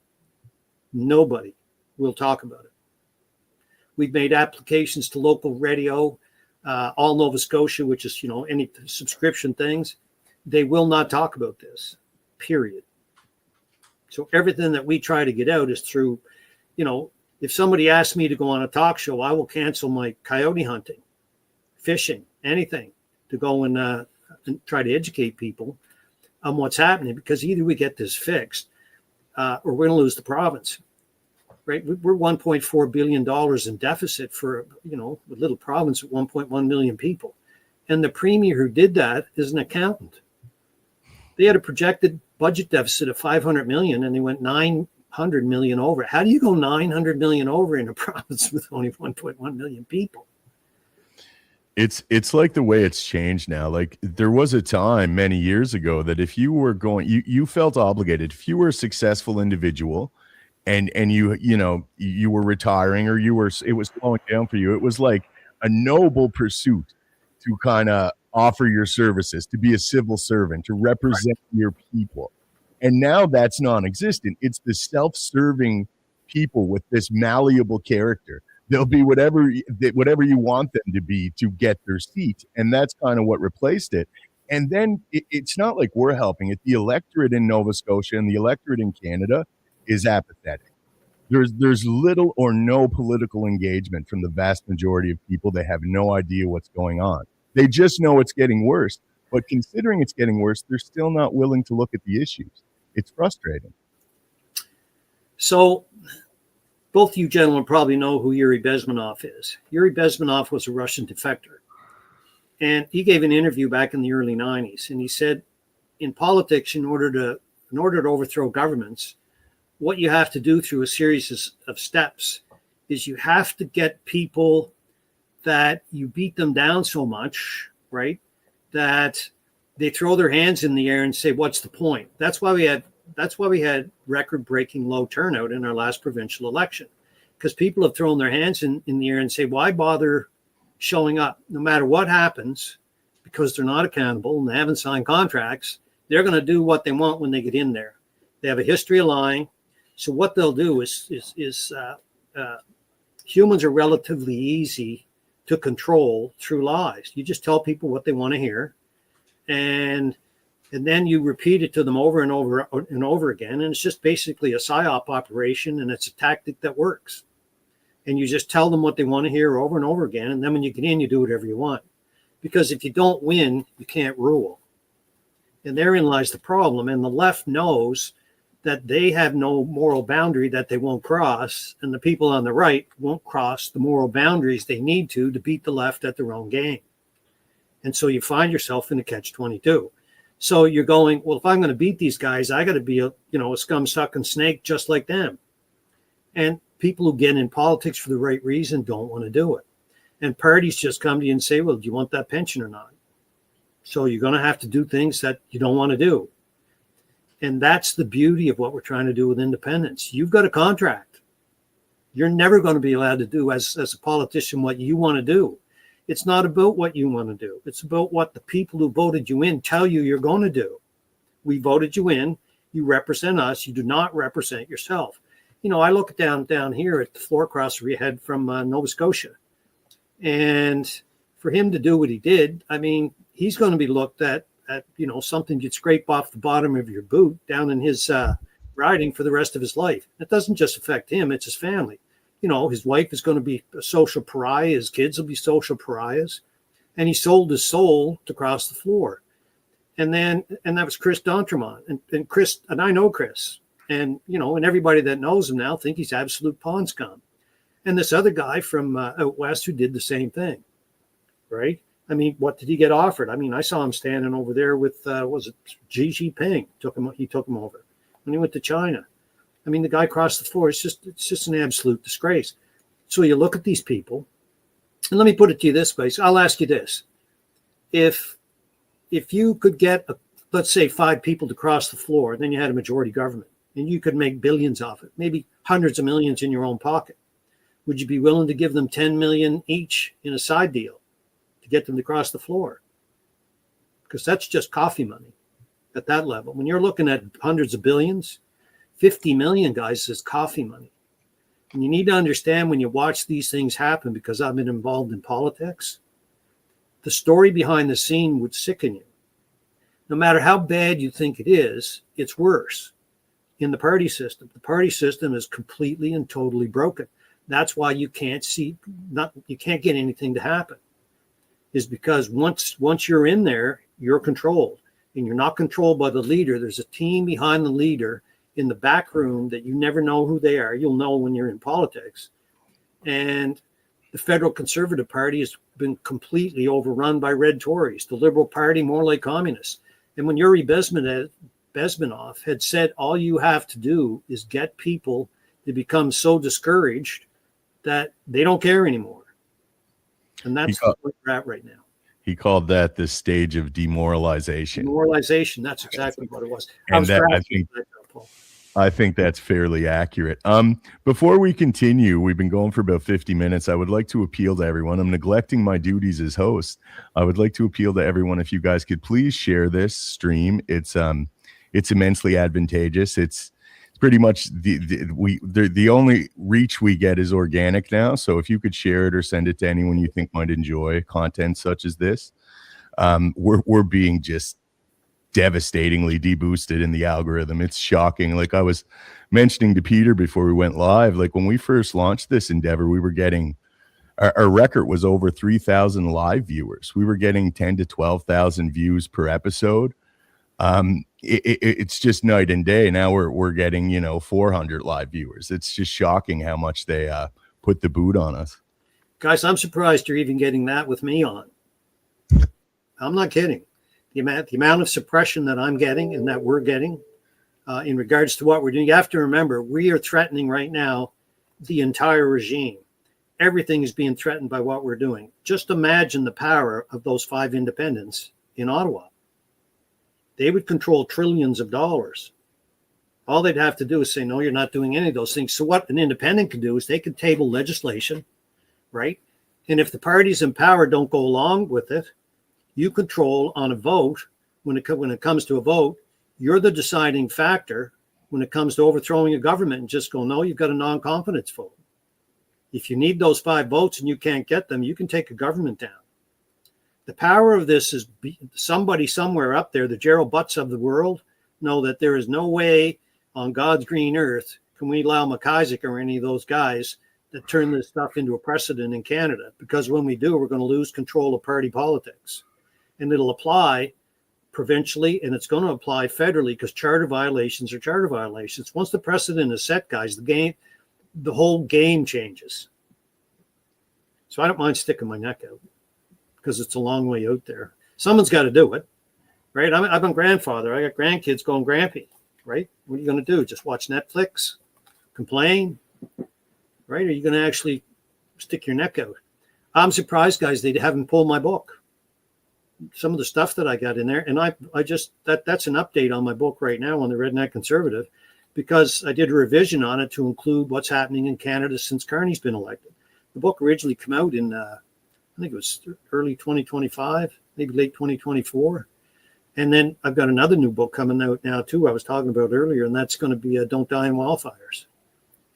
Nobody will talk about it. We've made applications to local radio, all Nova Scotia, which is, any subscription things. They will not talk about this, period. So everything that we try to get out is through, if somebody asks me to go on a talk show, I will cancel my coyote hunting, fishing, anything to go and try to educate people on what's happening, because either we get this fixed or we're going to lose the province. Right? We're $1.4 billion in deficit for, a little province with 1.1 million people. And the premier who did that is an accountant. They had a projected budget deficit of 500 million, and they went 900 million over. How do you go 900 million over in a province with only 1.1 million people? It's like the way it's changed now. Like, there was a time many years ago that if you were you felt obligated, if you were a successful individual, and you were retiring, or it was slowing down for you, it was like a noble pursuit to kind of offer your services, to be a civil servant, to represent your people. And now that's non-existent. It's the self-serving people with this malleable character. They'll be whatever you want them to be to get their seat. And that's kind of what replaced it. And then it's not like we're helping it. The electorate in Nova Scotia and the electorate in Canada is apathetic. There's little or no political engagement from the vast majority of people. They have no idea what's going on. They just know it's getting worse. But considering it's getting worse, they're still not willing to look at the issues. It's frustrating. So both you gentlemen probably know who Yuri Bezmenov is. Yuri Bezmenov was a Russian defector. And he gave an interview back in the early 90s. And he said, in politics, in order to overthrow governments, what you have to do through a series of steps is you have to get people that you beat them down so much, right, that they throw their hands in the air and say, what's the point? That's why we had record-breaking low turnout in our last provincial election, because people have thrown their hands in the air and say, why bother showing up? No matter what happens, because they're not accountable and they haven't signed contracts, they're going to do what they want when they get in there. They have a history of lying. So what they'll do is humans are relatively easy to control through lies. You just tell people what they want to hear, and then you repeat it to them over and over and over again. And it's just basically a psyop operation, and it's a tactic that works. And you just tell them what they want to hear over and over again. And then when you get in, you do whatever you want. Because if you don't win, you can't rule. And therein lies the problem. And the left knows that they have no moral boundary that they won't cross, and the people on the right won't cross the moral boundaries they need to beat the left at their own game. And so you find yourself in a catch-22. So you're going, well, if I'm going to beat these guys, I got to be a scum-sucking snake just like them. And people who get in politics for the right reason don't want to do it. And parties just come to you and say, well, do you want that pension or not? So you're going to have to do things that you don't want to do. And that's the beauty of what we're trying to do with independence. You've got a contract. You're never going to be allowed to do as a politician what you want to do. It's not about what you want to do. It's about what the people who voted you in tell you you're going to do. We voted you in. You represent us. You do not represent yourself. I look down here at the floor crosser we had from Nova Scotia. And for him to do what he did, I mean, he's going to be looked at something you'd scrape off the bottom of your boot down in his riding for the rest of his life. It doesn't just affect him, it's his family. his wife is going to be a social pariah. His kids will be social pariahs. And he sold his soul to cross the floor. And that was Chris D'Entremont. And Chris, and I know Chris. And, and everybody that knows him now think he's absolute pond scum. And this other guy from out west who did the same thing, right? I mean, what did he get offered? I mean, I saw him standing over there with, was it Xi Jinping? He took him over when he went to China. I mean, the guy crossed the floor. It's just an absolute disgrace. So you look at these people, and let me put it to you this way. So I'll ask you this. If you could get, let's say, 5 people to cross the floor, then you had a majority government, and you could make billions off it, maybe hundreds of millions in your own pocket. Would you be willing to give them 10 million each in a side deal to get them to cross the floor? Because that's just coffee money at that level. When you're looking at hundreds of billions, 50 million, guys, is coffee money. And you need to understand when you watch these things happen, because I've been involved in politics, the story behind the scene would sicken you. No matter how bad you think it is, it's worse in the party system. The party system is completely and totally broken. That's why you can't get anything to happen, is because once you're in there, you're controlled, and you're not controlled by the leader. There's a team behind the leader in the back room that you never know who they are. You'll know when you're in politics. And the federal Conservative Party has been completely overrun by red Tories, the Liberal Party more like communists. And when Yuri Bezmenov had said, all you have to do is get people to become so discouraged that they don't care anymore. And that's where we're at right now. He called that the stage of demoralization. Demoralization, that's exactly what it was. I think that's fairly accurate. Before we continue, we've been going for about 50 minutes. I would like to appeal to everyone. I'm neglecting my duties as host. I would like to appeal to everyone. If you guys could please share this stream. It's immensely advantageous. It's pretty much the only reach we get is organic now. So if you could share it or send it to anyone you think might enjoy content such as this, we're being just devastatingly deboosted in the algorithm. It's shocking. Like I was mentioning to Peter before we went live, like when we first launched this endeavor, we were getting our record was over 3,000 live viewers. We were getting 10 to 12,000 views per episode. It's just night and day. Now we're getting 400 live viewers. It's just shocking how much they put the boot on us. Guys, I'm surprised you're even getting that with me on. I'm not kidding. The amount of suppression that I'm getting and that we're getting in regards to what we're doing. You have to remember, we are threatening right now the entire regime. Everything is being threatened by what we're doing. Just imagine the power of those 5 independents in Ottawa. They would control trillions of dollars. All they'd have to do is say, no, you're not doing any of those things. So what an independent can do is they can table legislation, right? And if the parties in power don't go along with it, you control on a vote. When it comes to a vote, you're the deciding factor when it comes to overthrowing a government, and just go, no, you've got a non-confidence vote. If you need those 5 votes and you can't get them, you can take a government down. The power of this is somebody somewhere up there, the Gerald Butts of the world, know that there is no way on God's green earth can we allow MacIsaac or any of those guys that turn this stuff into a precedent in Canada. Because when we do, we're going to lose control of party politics. And it'll apply provincially, and it's going to apply federally, because charter violations are charter violations. Once the precedent is set, guys, the whole game changes. So I don't mind sticking my neck out, because it's a long way out there. Someone's got to do it, right? I'm a grandfather. I got grandkids going grampy, right? What are you going to do? Just watch Netflix? Complain? Right? Are you going to actually stick your neck out? I'm surprised, guys, they haven't pulled my book. Some of the stuff that I got in there, and that's an update on my book right now on the Redneck Conservative, because I did a revision on it to include what's happening in Canada since Carney's been elected. The book originally came out in I think it was early 2025, maybe late 2024. And then I've got another new book coming out now too, I was talking about earlier, and that's going to be Don't Die in Wildfires.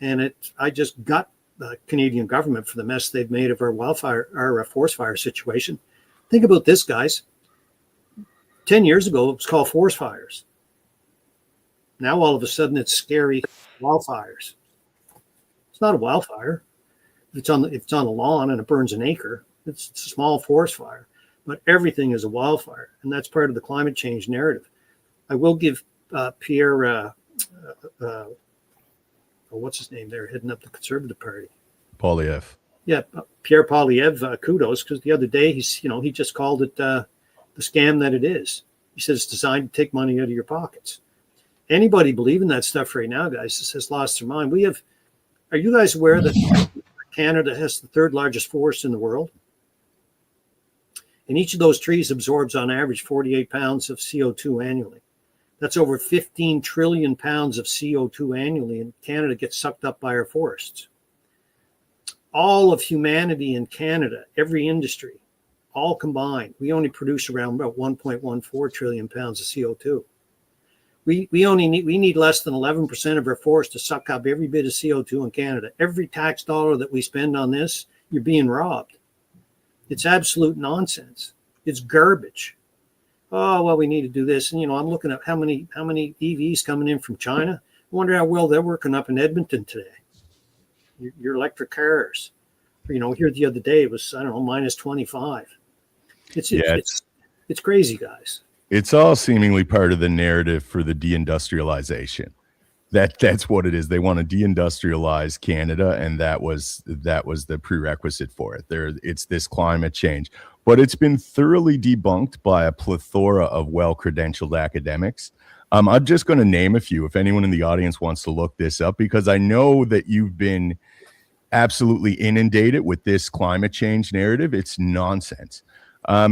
And I just got the Canadian government for the mess they've made of our forest fire situation. Think about this, guys. 10 years ago, it was called forest fires. Now, all of a sudden, it's scary wildfires. It's not a wildfire. If it's on the lawn and it burns an acre, it's a small forest fire. But everything is a wildfire, and that's part of the climate change narrative. I will give Pierre, what's his name there, heading up the Conservative Party. Polyev. Yeah, Pierre Polyev, kudos, because the other day he just called it the scam that it is. He said it's designed to take money out of your pockets. Anybody believing that stuff right now, guys, has lost their mind. Are you guys aware that Canada has the third largest forest in the world? And each of those trees absorbs on average 48 pounds of CO2 annually. That's over 15 trillion pounds of CO2 annually, and Canada gets sucked up by our forests. All of humanity in Canada, every industry, all combined, we only produce around about 1.14 trillion pounds of CO2. We need less than 11% of our forest to suck up every bit of CO2 in Canada. Every tax dollar that we spend on this, you're being robbed. It's absolute nonsense. It's garbage. Oh, well, we need to do this. And, I'm looking at how many EVs coming in from China. I wonder how well they're working up in Edmonton today. Your electric cars. Here the other day it was, I don't know, minus 25. It's crazy, guys. It's all seemingly part of the narrative for the deindustrialization. That's what it is. They want to deindustrialize Canada, and that was the prerequisite for it. It's this climate change, but it's been thoroughly debunked by a plethora of well-credentialed academics. I'm just going to name a few if anyone in the audience wants to look this up, because I know that you've been absolutely inundated with this climate change narrative. It's nonsense.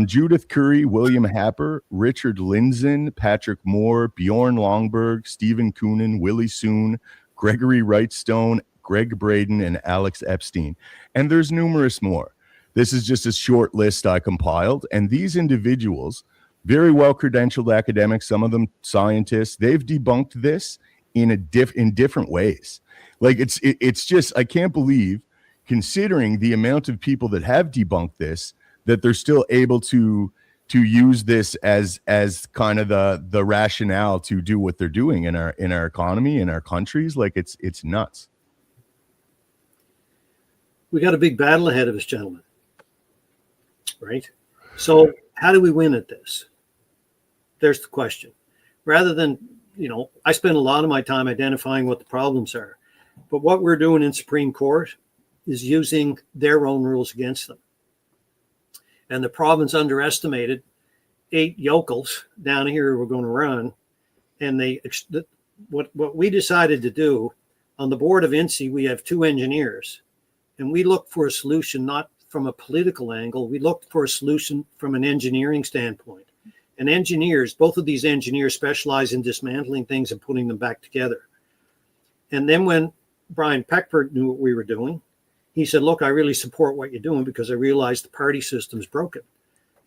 Judith Curry, William Happer, Richard Lindzen, Patrick Moore, Bjorn Longberg, Stephen Koonin, Willie Soon, Gregory Wrightstone, Greg Braden, and Alex Epstein. And there's numerous more. This is just a short list I compiled. And these individuals, very well-credentialed academics, some of them scientists, they've debunked this in different ways. Like it's just, I can't believe, considering the amount of people that have debunked this, that they're still able to use this as kind of the rationale to do what they're doing in our economy, in our countries. Like it's nuts. We got a big battle ahead of us, gentlemen. Right? So how do we win at this? There's the question. Rather than, I spend a lot of my time identifying what the problems are, but what we're doing in Supreme Court is using their own rules against them. And the province underestimated 8 yokels down here who were going to run. And what we decided to do on the board of INSEE, we have 2 engineers, and we looked for a solution, not from a political angle. We looked for a solution from an engineering standpoint. And engineers, both of these engineers specialize in dismantling things and putting them back together. And then when Brian Peckford knew what we were doing, he said, look, I really support what you're doing because I realized the party system's broken.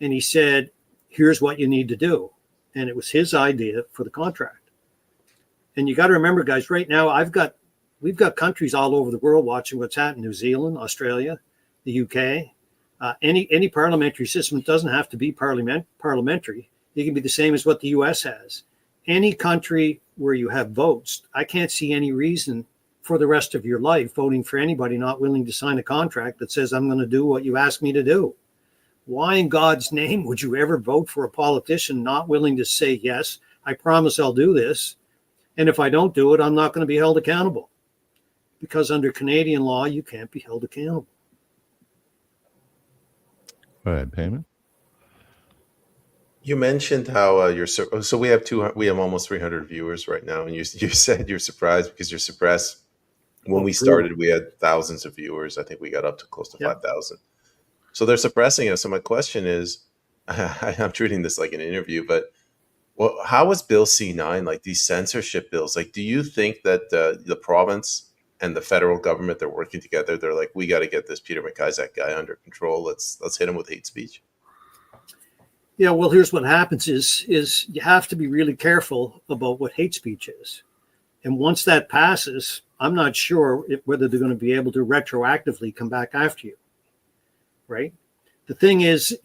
And he said, here's what you need to do. And it was his idea for the contract. And you got to remember, guys, right now, we've got countries all over the world watching what's happening. New Zealand, Australia, the UK, any parliamentary system doesn't have to be parliamentary. It can be the same as what the US has. Any country where you have votes, I can't see any reason for the rest of your life voting for anybody not willing to sign a contract that says, I'm going to do what you ask me to do. Why in God's name would you ever vote for a politician not willing to say, yes, I promise I'll do this, and if I don't do it, I'm not going to be held accountable? Because under Canadian law, you can't be held accountable. Go ahead, Peyman. You mentioned how so we have almost 300 viewers right now, and you said you're surprised because you're suppressed. When we started, we had thousands of viewers. I think we got up to close to 5,000. So they're suppressing us. So my question is, I'm treating this like an interview, but how is Bill C-9, like these censorship bills? Like, do you think that the province and the federal government, they're working together? They're like, we got to get this Peter MacIsaac guy under control. Let's hit him with hate speech. Yeah, well, here's what happens is you have to be really careful about what hate speech is. And once that passes, I'm not sure whether they're going to be able to retroactively come back after you, right? The thing is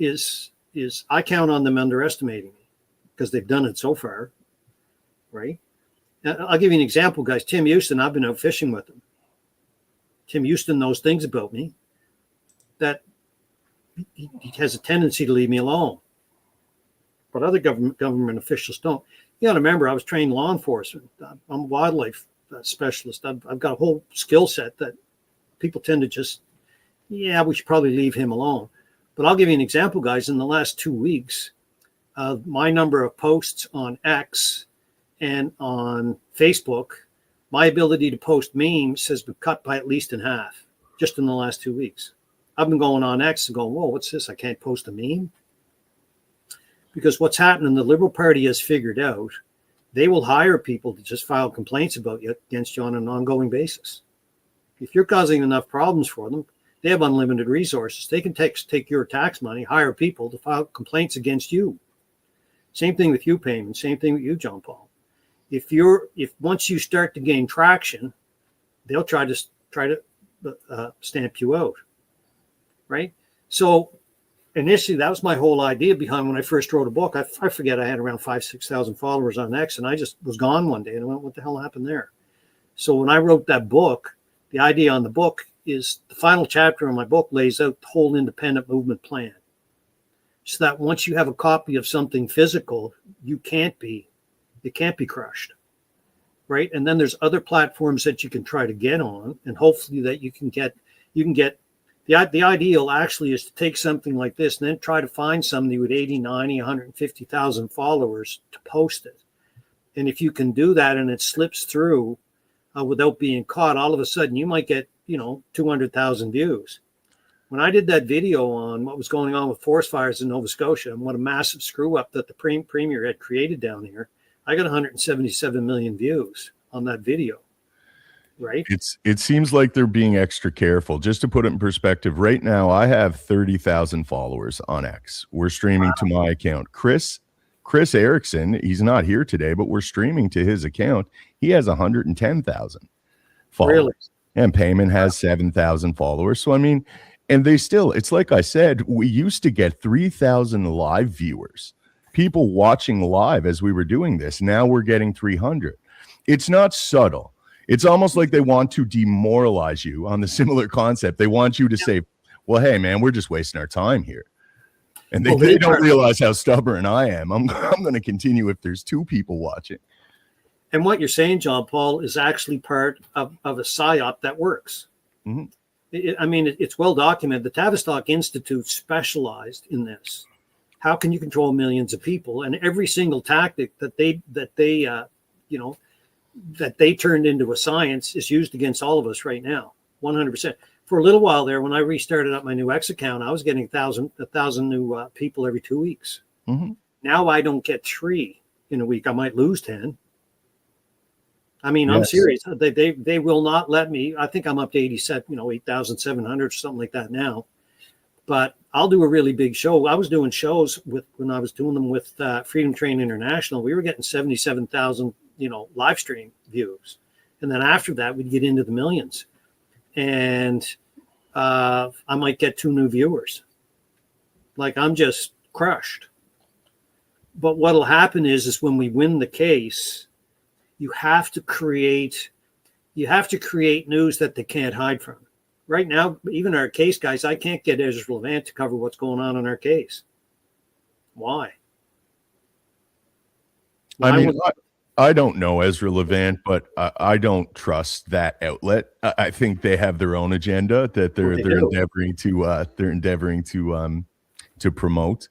I count on them underestimating me because they've done it so far, right? Now, I'll give you an example, guys. Tim Houston, I've been out fishing with him. Tim Houston knows things about me that he has a tendency to leave me alone. But other government officials don't. You got to remember, I was trained law enforcement. I'm a wildlife specialist. I've got a whole skill set that people tend to just, yeah, we should probably leave him alone. But I'll give you an example, guys. In the last 2 weeks, my number of posts on X and on Facebook, my ability to post memes has been cut by at least in half just in the last 2 weeks. I've been going on X and going, whoa, what's this? I can't post a meme? Because what's happening, the Liberal Party has figured out they will hire people to just file complaints against you on an ongoing basis. If you're causing enough problems for them, they have unlimited resources. They can take your tax money, hire people to file complaints against you. Same thing with you, Peyman. Same thing with you, John Paul. If once you start to gain traction, they'll try to stamp you out, right? So initially, that was my whole idea behind when I first wrote a book. I forget I had around 5,000-6,000 followers on X, and I just was gone one day, and I went, what the hell happened there? So when I wrote that book, the idea on the book is the final chapter of my book lays out the whole independent movement plan, so that once you have a copy of something physical, it can't be crushed, right? And then there's other platforms that you can try to get on, and hopefully that you can get. The ideal actually is to take something like this and then try to find somebody with 80, 90, 150,000 followers to post it. And if you can do that and it slips through without being caught, all of a sudden you might get, 200,000 views. When I did that video on what was going on with forest fires in Nova Scotia and what a massive screw up that the premier had created down here, I got 177 million views on that video. Right. It seems like they're being extra careful. Just to put it in perspective, right now I have 30,000 followers on X. We're streaming to my account. Kris Erikson, he's not here today, but we're streaming to his account. He has 110,000 followers. Really? And Peyman has 7,000 followers. So I mean, and it's like I said, we used to get 3,000 live viewers, people watching live as we were doing this. Now we're getting 300. It's not subtle. It's almost like they want to demoralize you on the similar concept. They want you to say, well, hey, man, we're just wasting our time here. And they don't realize how stubborn I am. I'm going to continue if there's 2 people watching. And what you're saying, John Paul, is actually part of a psyop that works. Mm-hmm. It's well documented. The Tavistock Institute specialized in this. How can you control millions of people? And every single tactic that they turned into a science is used against all of us right now, 100%. For a little while there, when I restarted up my new X account, I was getting 1,000 new people every 2 weeks. Mm-hmm. Now I don't get 3 in a week. I might lose 10. Yes. I'm serious. They will not let me. I think I'm up to 8,700 or something like that now. But I'll do a really big show. I was doing shows when I was doing them with Freedom Train International. We were getting 77,000 live stream views. And then after that, we'd get into the millions. And I might get 2 new viewers. Like, I'm just crushed. But what'll happen is when we win the case, you have to create news that they can't hide from. Right now, even our case guys, I can't get Ezra Levant to cover what's going on in our case. Why? I don't know Ezra Levant, but I don't trust that outlet. I think they have their own agenda that they're endeavoring to promote.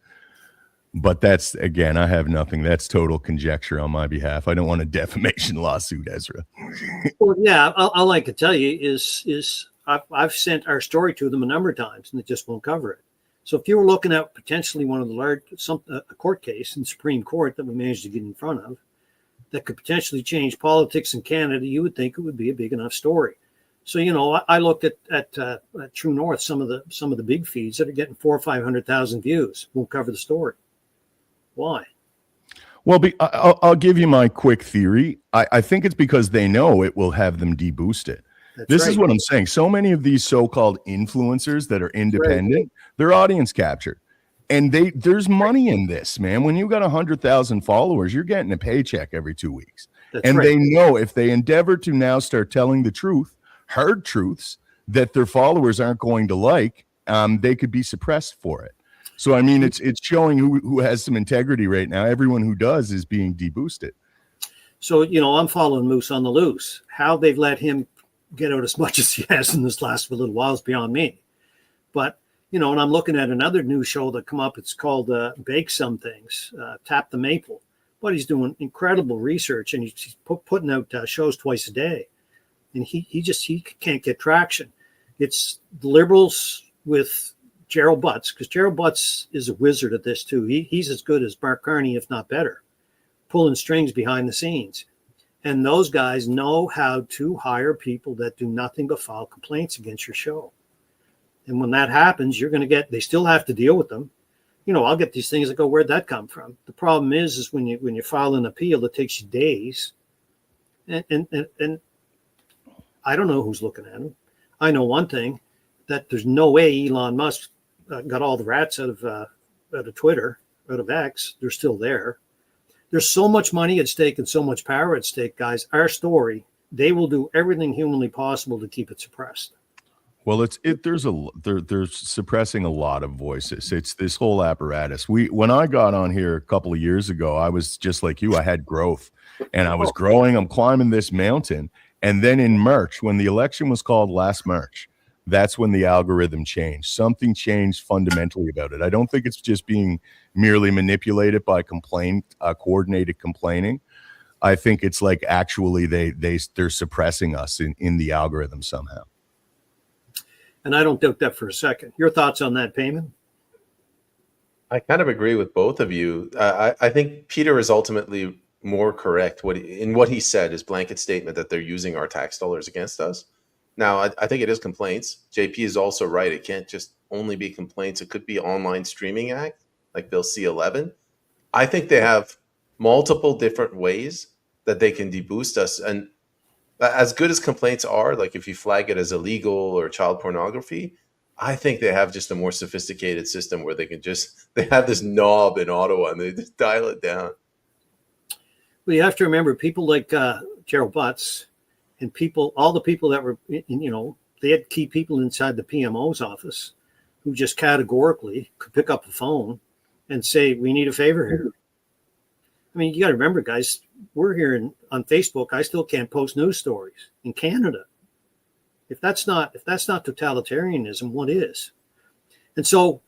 But that's, again, I have nothing. That's total conjecture on my behalf. I don't want a defamation lawsuit, Ezra. Well, yeah, all I can tell you is I've sent our story to them a number of times, and they just won't cover it. So if you were looking at potentially one of the a court case in the Supreme Court that we managed to get in front of, that could potentially change politics in Canada, you would think it would be a big enough story. So, I looked at True North, some of the big feeds that are getting 400,000 or 500,000 views won't cover the story. Why? Well, I'll give you my quick theory. I think it's because they know it will have them deboost it. This is what I'm saying. So many of these so-called influencers that are independent, they're audience captured. And there's money in this, man. When you got 100,000 followers, you're getting a paycheck every 2 weeks. They know if they endeavor to now start telling the truth, hard truths, that their followers aren't going to like, they could be suppressed for it. So, I mean, it's showing who has some integrity right now. Everyone who does is being deboosted. So, you know, I'm following Moose on the loose. How they've let him get out as much as he has in this last little while is beyond me. But, you know, and I'm looking at another news show that come up. It's called Bake Some Things, Tap the Maple. But he's doing incredible research, and he's putting out shows twice a day. And he can't get traction. It's the liberals with Gerald Butts, because Gerald Butts is a wizard at this too. He's as good as Mark Carney, if not better, pulling strings behind the scenes. And those guys know how to hire people that do nothing but file complaints against your show. And when that happens, you're going to they still have to deal with them. You know, I'll get these things that go, where'd that come from? The problem is when you file an appeal, it takes you days. And I don't know who's looking at them. I know one thing, that there's no way Elon Musk got all the rats out of Twitter, out of X. They're still there. There's so much money at stake and so much power at stake, guys. Our story, they will do everything humanly possible to keep it suppressed. Well, they're suppressing a lot of voices. It's this whole apparatus. When I got on here a couple of years ago, I was just like you. I had growth, and I was growing. I'm climbing this mountain, and then in March, when the election was called last March, that's when the algorithm changed. Something changed fundamentally about it. I don't think it's just being merely manipulated by coordinated complaining. I think it's like actually they're suppressing us in the algorithm somehow. And I don't doubt that for a second. Your thoughts on that, Peyman? I kind of agree with both of you. I think Peter is ultimately more correct in what he said, his blanket statement that they're using our tax dollars against us. Now, I think it is complaints. JP is also right. It can't just only be complaints. It could be Online Streaming Act, like Bill C-11. I think they have multiple different ways that they can deboost us. And as good as complaints are, like if you flag it as illegal or child pornography, I think they have just a more sophisticated system where they have this knob in Ottawa and they just dial it down. Well, you have to remember people like Gerald Butts and all the people that were, you know, they had key people inside the PMO's office who just categorically could pick up the phone and say, we need a favor here. I mean, you got to remember, guys, we're here on Facebook. I still can't post news stories in Canada. If that's not totalitarianism, what is? And so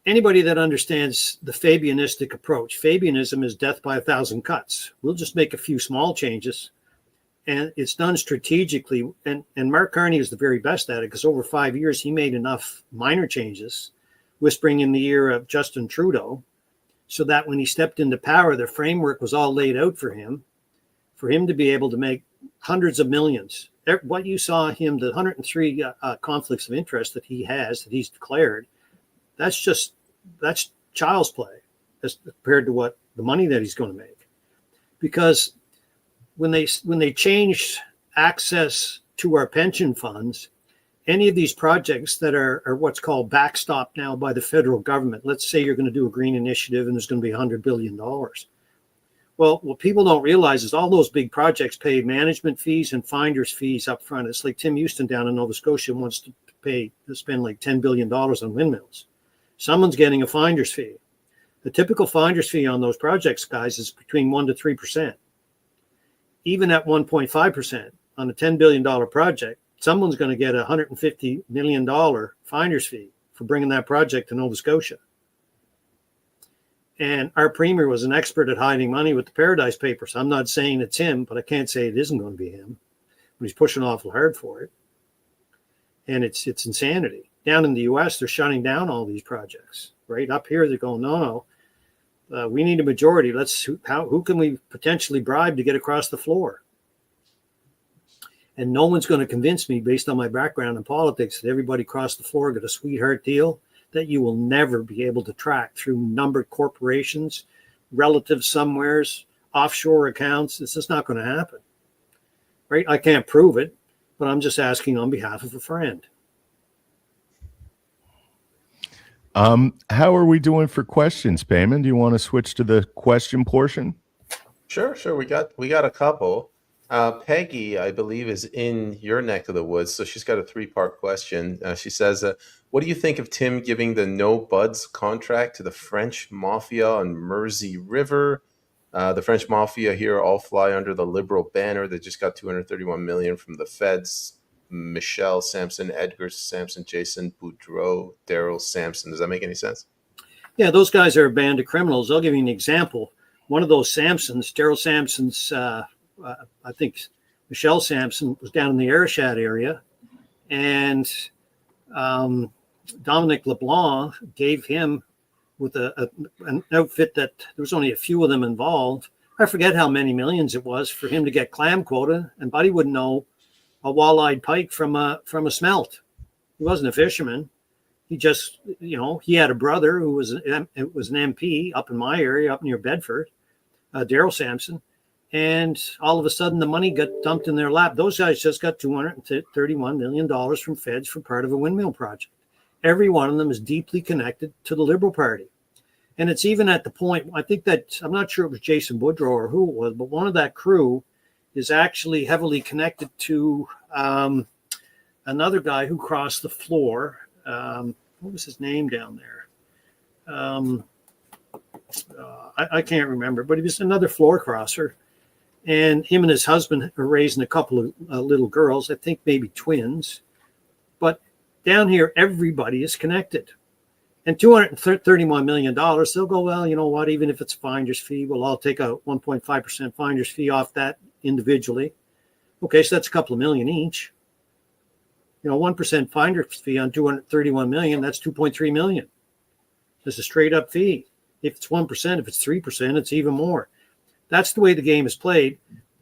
anybody that understands the Fabianistic approach, Fabianism is death by 1,000 cuts. We'll just make a few small changes, and it's done strategically. And Mark Carney is the very best at it, because over 5 years, he made enough minor changes, whispering in the ear of Justin Trudeau, so that when he stepped into power, the framework was all laid out for him to be able to make hundreds of millions. What you saw him, the 103 conflicts of interest that he's declared, that's child's play as compared to what the money that he's going to make. Because when they changed access to our pension funds, any of these projects that are what's called backstop now by the federal government, let's say you're going to do a green initiative and there's going to be $100 billion. Well, what people don't realize is all those big projects pay management fees and finder's fees up front. It's like Tim Houston down in Nova Scotia wants to spend like $10 billion on windmills. Someone's getting a finder's fee. The typical finder's fee on those projects, guys, is between 1% to 3%. Even at 1.5% on a $10 billion project, someone's going to get a $150 million finder's fee for bringing that project to Nova Scotia. And our premier was an expert at hiding money with the Paradise Papers. I'm not saying it's him, but I can't say it isn't going to be him. But he's pushing awful hard for it. And it's insanity. Down in the U.S., they're shutting down all these projects. Right up here, they're going, no, we need a majority. Who can we potentially bribe to get across the floor? And no one's going to convince me, based on my background in politics, that everybody across the floor got a sweetheart deal that you will never be able to track through numbered corporations, relative somewheres, offshore accounts. It's just not going to happen. Right? I can't prove it, but I'm just asking on behalf of a friend. How are we doing for questions, Peyman? Do you want to switch to the question portion? Sure. We got a couple. Peggy, I believe, is in your neck of the woods, so she's got a three-part question. She says, what do you think of Tim giving the No Buds contract to the French mafia on Mersey River? The French mafia here all fly under the Liberal banner. They just got $231 million from the feds. Michelle Sampson, Edgar Sampson, Jason Boudreau, Daryl Sampson. Does that make any sense? Yeah, those guys are a band of criminals. I'll give you an example. One of those Sampsons, Daryl Sampson's, I think Michelle Sampson was down in the Arichat area, and Dominic LeBlanc gave him with an outfit that there was only a few of them involved. I forget how many millions it was for him to get clam quota, and Buddy wouldn't know a walleyed pike from a smelt. He wasn't a fisherman. He just, he had a brother who was an MP up in my area, up near Bedford, Daryl Sampson. And all of a sudden, the money got dumped in their lap. Those guys just got $231 million from feds for part of a windmill project. Every one of them is deeply connected to the Liberal Party. And it's even at the point, I think that, I'm not sure it was Jason Boudreau or who it was, but one of that crew is actually heavily connected to another guy who crossed the floor. What was his name down there? I can't remember, but he was another floor crosser. And him and his husband are raising a couple of little girls, I think maybe twins. But down here, everybody is connected. And $231 million, they'll go, well, you know what, even if it's a finder's fee, we'll all take a 1.5% finder's fee off that individually. Okay, so that's a couple of million each. 1% finder's fee on $231 million, that's $2.3 million. That's a straight up fee. If it's 1%, if it's 3%, it's even more. That's the way the game is played.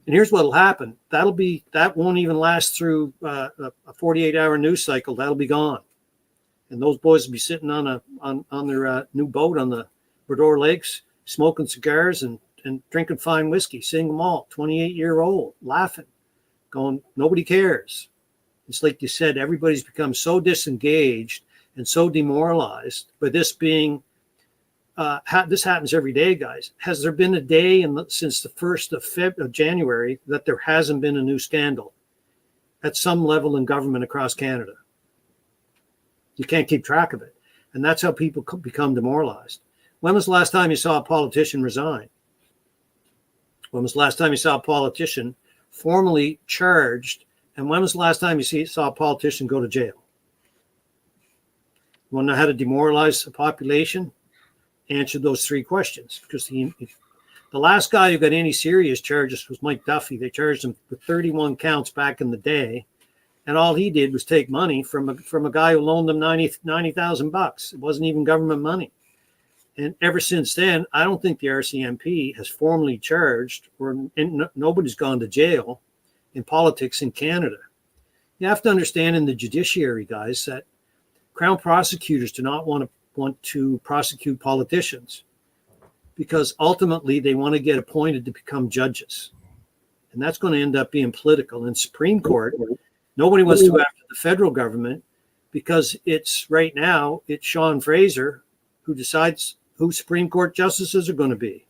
And here's what'll happen. That won't even last through a 48-hour news cycle. That'll be gone. And those boys will be sitting on their new boat on the Bredor Lakes, smoking cigars and drinking fine whiskey, single malt, 28-year-old, laughing, going, nobody cares. It's like you said, everybody's become so disengaged and so demoralized by this being this happens every day, guys. Has there been a day since the 1st of January that there hasn't been a new scandal at some level in government across Canada? You can't keep track of it. And that's how people become demoralized. When was the last time you saw a politician resign? When was the last time you saw a politician formally charged? And when was the last time you saw a politician go to jail? You want to know how to demoralize a population? Answer those three questions, because the last guy who got any serious charges was Mike Duffy. They charged him with 31 counts back in the day, and all he did was take money from a guy who loaned them $90,000. It wasn't even government money. And ever since then, I don't think the RCMP has formally charged, and nobody's gone to jail in politics in Canada. You have to understand in the judiciary, guys, that Crown prosecutors do not want to prosecute politicians because ultimately they want to get appointed to become judges. And that's going to end up being political. In Supreme Court, nobody wants to go after the federal government because it's right now, it's Sean Fraser who decides who Supreme Court justices are going to be.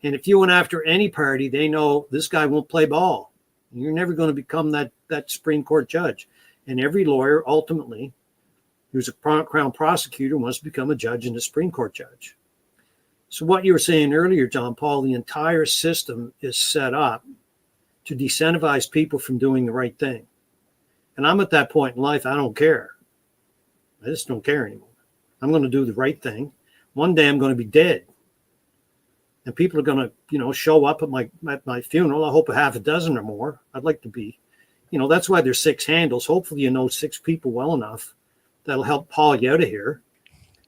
And if you went after any party, they know this guy won't play ball. You're never going to become that Supreme Court judge. And every lawyer ultimately who's a Crown prosecutor wants to become a judge and a Supreme Court judge. So what you were saying earlier, John Paul, the entire system is set up to disincentivize people from doing the right thing. And I'm at that point in life, I don't care. I just don't care anymore. I'm going to do the right thing. One day I'm going to be dead. And people are going to, show up at my funeral. I hope a half a dozen or more. I'd like to be, that's why there's 6 handles. Hopefully, 6 people well enough that'll help Paul you out of here.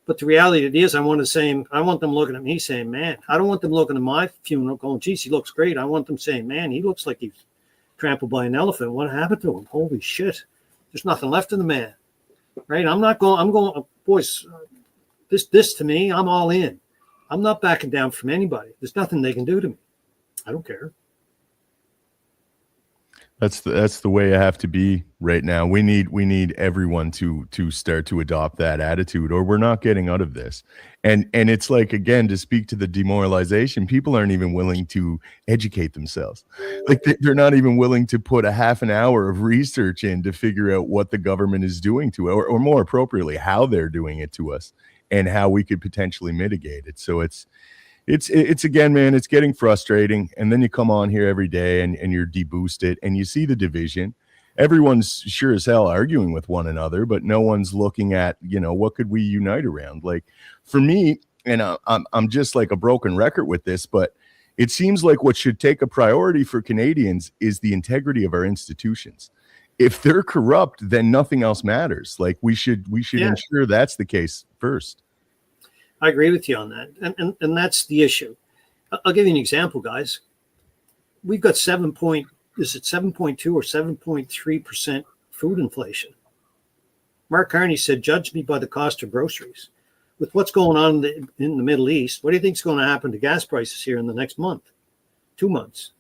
But the reality is I want them looking at me saying, man, I don't want them looking at my funeral going, geez, he looks great. I want them saying, man, he looks like he's trampled by an elephant. What happened to him? Holy shit. There's nothing left of the man. Right? I'm going, boys, this to me, I'm all in. I'm not backing down from anybody. There's nothing they can do to me. I don't care. That's the way I have to be right now. We need everyone to start to adopt that attitude, or we're not getting out of this. And it's like, again, to speak to the demoralization, people aren't even willing to educate themselves. Like they're not even willing to put a half an hour of research in to figure out what the government is doing to it, or more appropriately, how they're doing it to us and how we could potentially mitigate it. So it's again, man, it's getting frustrating. And then you come on here every day and you're deboosted and you see the division. Everyone's sure as hell arguing with one another, but no one's looking at, what could we unite around? Like for me, and I'm just like a broken record with this, but it seems like what should take a priority for Canadians is the integrity of our institutions. If they're corrupt, then nothing else matters. Like we should ensure that's the case first. I agree with you on that. And that's the issue. I'll give you an example, guys. We've got 7.2 or 7.3% food inflation. Mark Carney said, judge me by the cost of groceries. With what's going on in the Middle East, what do you think is going to happen to gas prices here in the next month, 2 months?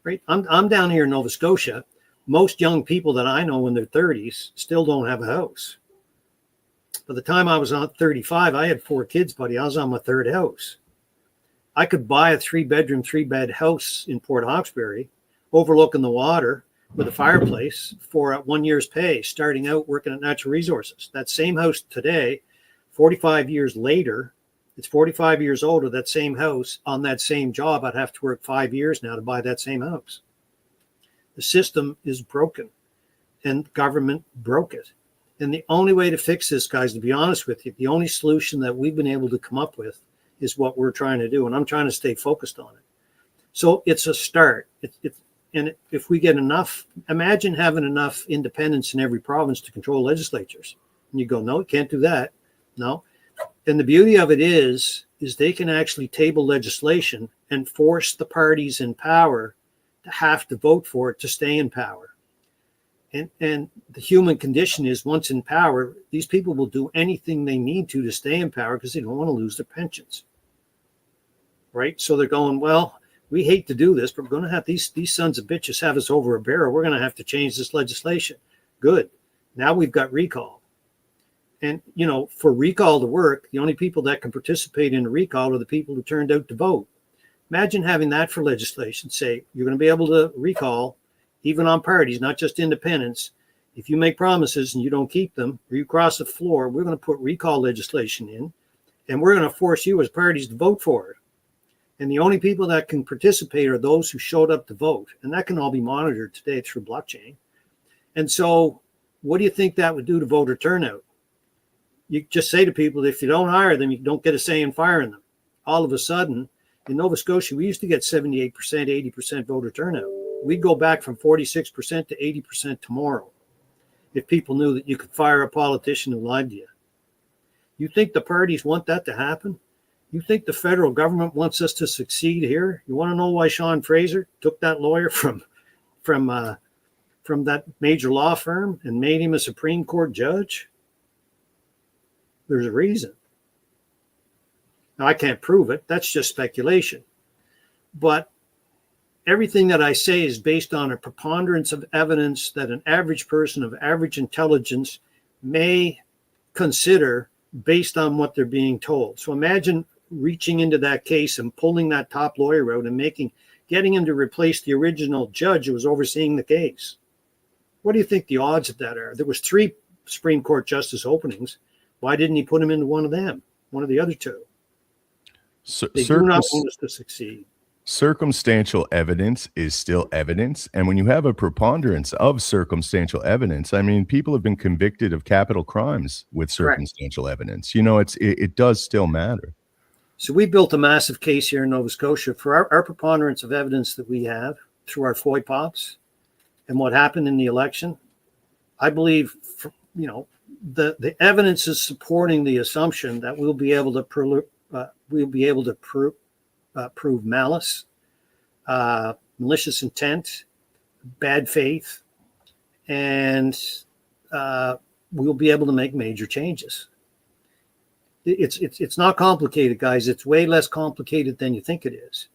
Right? I'm down here in Nova Scotia. Most young people that I know in their 30s still don't have a house. By the time I was on 35, I had 4 kids, buddy. I was on my 3rd house. I could buy a 3-bedroom, 3-bed house in Port Hawkesbury, overlooking the water with a fireplace for 1 year's pay, starting out working at Natural Resources. That same house today, 45 years later, it's 45 years older, that same house on that same job, I'd have to work 5 years now to buy that same house. The system is broken and government broke it. And the only way to fix this, guys, to be honest with you, the only solution that we've been able to come up with is what we're trying to do. And I'm trying to stay focused on it. So it's a start. And if we get enough, imagine having enough independence in every province to control legislatures. And you go, no, you can't do that. No. And the beauty of it is they can actually table legislation and force the parties in power to have to vote for it to stay in power. And the human condition is, once in power, these people will do anything they need to stay in power because they don't want to lose their pensions. Right? So they're going, well, we hate to do this, but we're going to have these sons of bitches have us over a barrel. We're going to have to change this legislation. Good. Now we've got recall. And, for recall to work, the only people that can participate in a recall are the people who turned out to vote. Imagine having that for legislation. Say, you're going to be able to recall even on parties, not just independents. If you make promises and you don't keep them, or you cross the floor, we're going to put recall legislation in, and we're going to force you as parties to vote for it. And the only people that can participate are those who showed up to vote. And that can all be monitored today through blockchain. And so what do you think that would do to voter turnout? You just say to people, if you don't hire them, you don't get a say in firing them. All of a sudden, in Nova Scotia, we used to get 78%, 80% voter turnout. We'd go back from 46% to 80% tomorrow if people knew that you could fire a politician who lied to you. You think the parties want that to happen? You think the federal government wants us to succeed here? You want to know why Sean Fraser took that lawyer from that major law firm and made him a Supreme Court judge? There's a reason. Now, I can't prove it. That's just speculation. But everything that I say is based on a preponderance of evidence that an average person of average intelligence may consider based on what they're being told. So imagine reaching into that case and pulling that top lawyer out and getting him to replace the original judge who was overseeing the case. What do you think the odds of that are? There was 3 Supreme Court justice openings. Why didn't he put him into one of them, one of the other 2? They do not want us to succeed. Circumstantial evidence is still evidence. And when you have a preponderance of circumstantial evidence, I mean, people have been convicted of capital crimes with circumstantial evidence. It does still matter. So we built a massive case here in Nova Scotia for our preponderance of evidence that we have through our FOI pops and what happened in the election. I believe, the evidence is supporting the assumption that we'll be able to prove malice, malicious intent, bad faith, and we'll be able to make major changes. It's not complicated, guys. It's way less complicated than you think it is.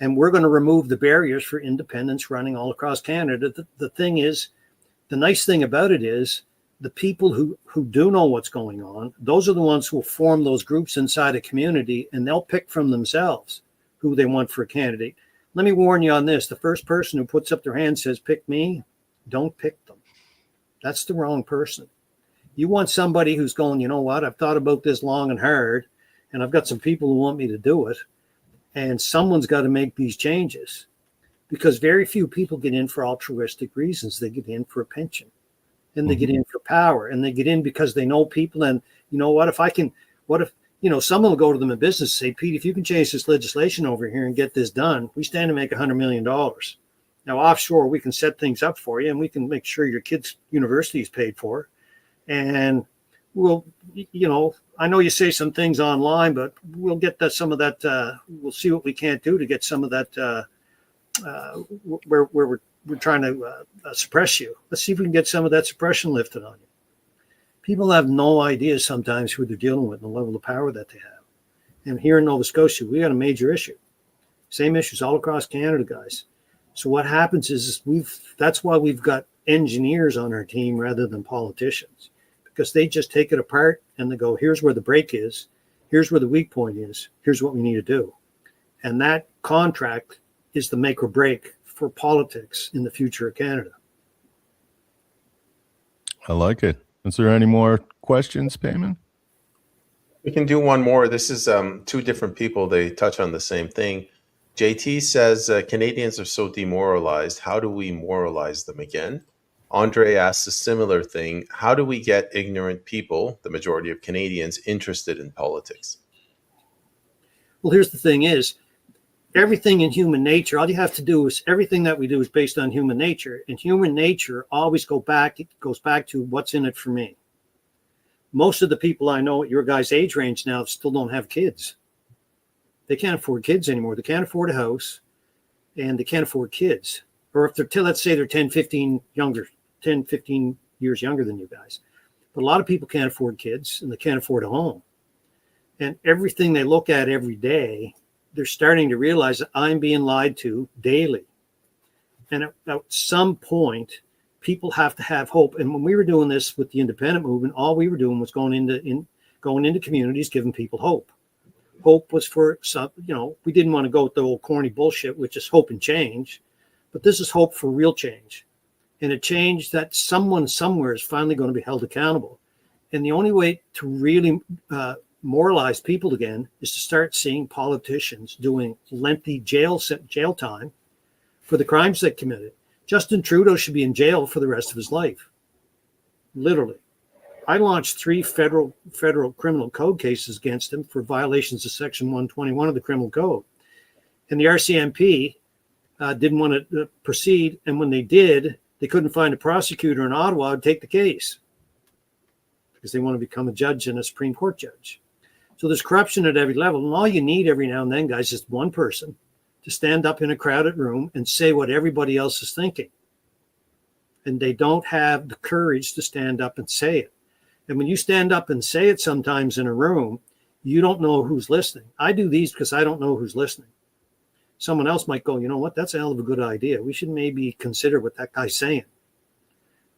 And we're going to remove the barriers for independents running all across Canada. The thing is, the nice thing about it is the people who do know what's going on, those are the ones who will form those groups inside a community, and they'll pick from themselves who they want for a candidate. Let me warn you on this. The first person who puts up their hand says, pick me, don't pick them. That's the wrong person. You want somebody who's going, you know what, I've thought about this long and hard, and I've got some people who want me to do it, and someone's got to make these changes, because very few people get in for altruistic reasons. They get in for a pension, and they get in for power, and they get in because they know people. And you know what, someone will go to them in business and say, Pete, if you can change this legislation over here and get this done, we stand to make $100 million. Now, offshore, we can set things up for you, and we can make sure your kids' university is paid for. And we'll, I know you say some things online, but we'll get some of that. We'll see what we can't do to get some of that where we're trying to suppress you. Let's see if we can get some of that suppression lifted on you. People have no idea sometimes who they're dealing with and the level of power that they have. And here in Nova Scotia, we got a major issue. Same issues all across Canada, guys. So what happens is that's why we've got engineers on our team rather than politicians, because they just take it apart and they go, here's where the break is. Here's where the weak point is. Here's what we need to do. And that contract is the make or break for politics in the future of Canada. I like it. Is there any more questions, Peyman? We can do one more. This is two different people. They touch on the same thing. JT says, Canadians are so demoralized. How do we moralize them again? Andre asks a similar thing. How do we get ignorant people, the majority of Canadians, interested in politics? Well, here's the thing is, everything in human nature, all you have to do is, everything that we do is based on human nature. And human nature always goes back to what's in it for me. Most of the people I know at your guys' age range now still don't have kids. They can't afford kids anymore. They can't afford a house, and they can't afford kids. Or if they're, let's say they're 10, 15 years younger than you guys. But a lot of people can't afford kids, and they can't afford a home. And everything they look at every day, they're starting to realize that I'm being lied to daily. And at some point, people have to have hope. And when we were doing this with the independent movement, all we were doing was going into communities, giving people hope. Hope was for some, we didn't want to go with the old corny bullshit, which is hope and change. But this is hope for real change. And a change that someone somewhere is finally going to be held accountable. And the only way to really moralize people again is to start seeing politicians doing lengthy jail time for the crimes they committed. Justin Trudeau should be in jail for the rest of his life. Literally. I launched 3 federal criminal code cases against him for violations of Section 121 of the Criminal Code. And the RCMP didn't want to proceed. And when they did, they couldn't find a prosecutor in Ottawa to take the case because they want to become a judge and a Supreme Court judge. So there's corruption at every level. And all you need every now and then, guys, is one person to stand up in a crowded room and say what everybody else is thinking. And they don't have the courage to stand up and say it. And when you stand up and say it sometimes in a room, you don't know who's listening. I do these because I don't know who's listening. Someone else might go, you know what, that's a hell of a good idea. We should maybe consider what that guy's saying,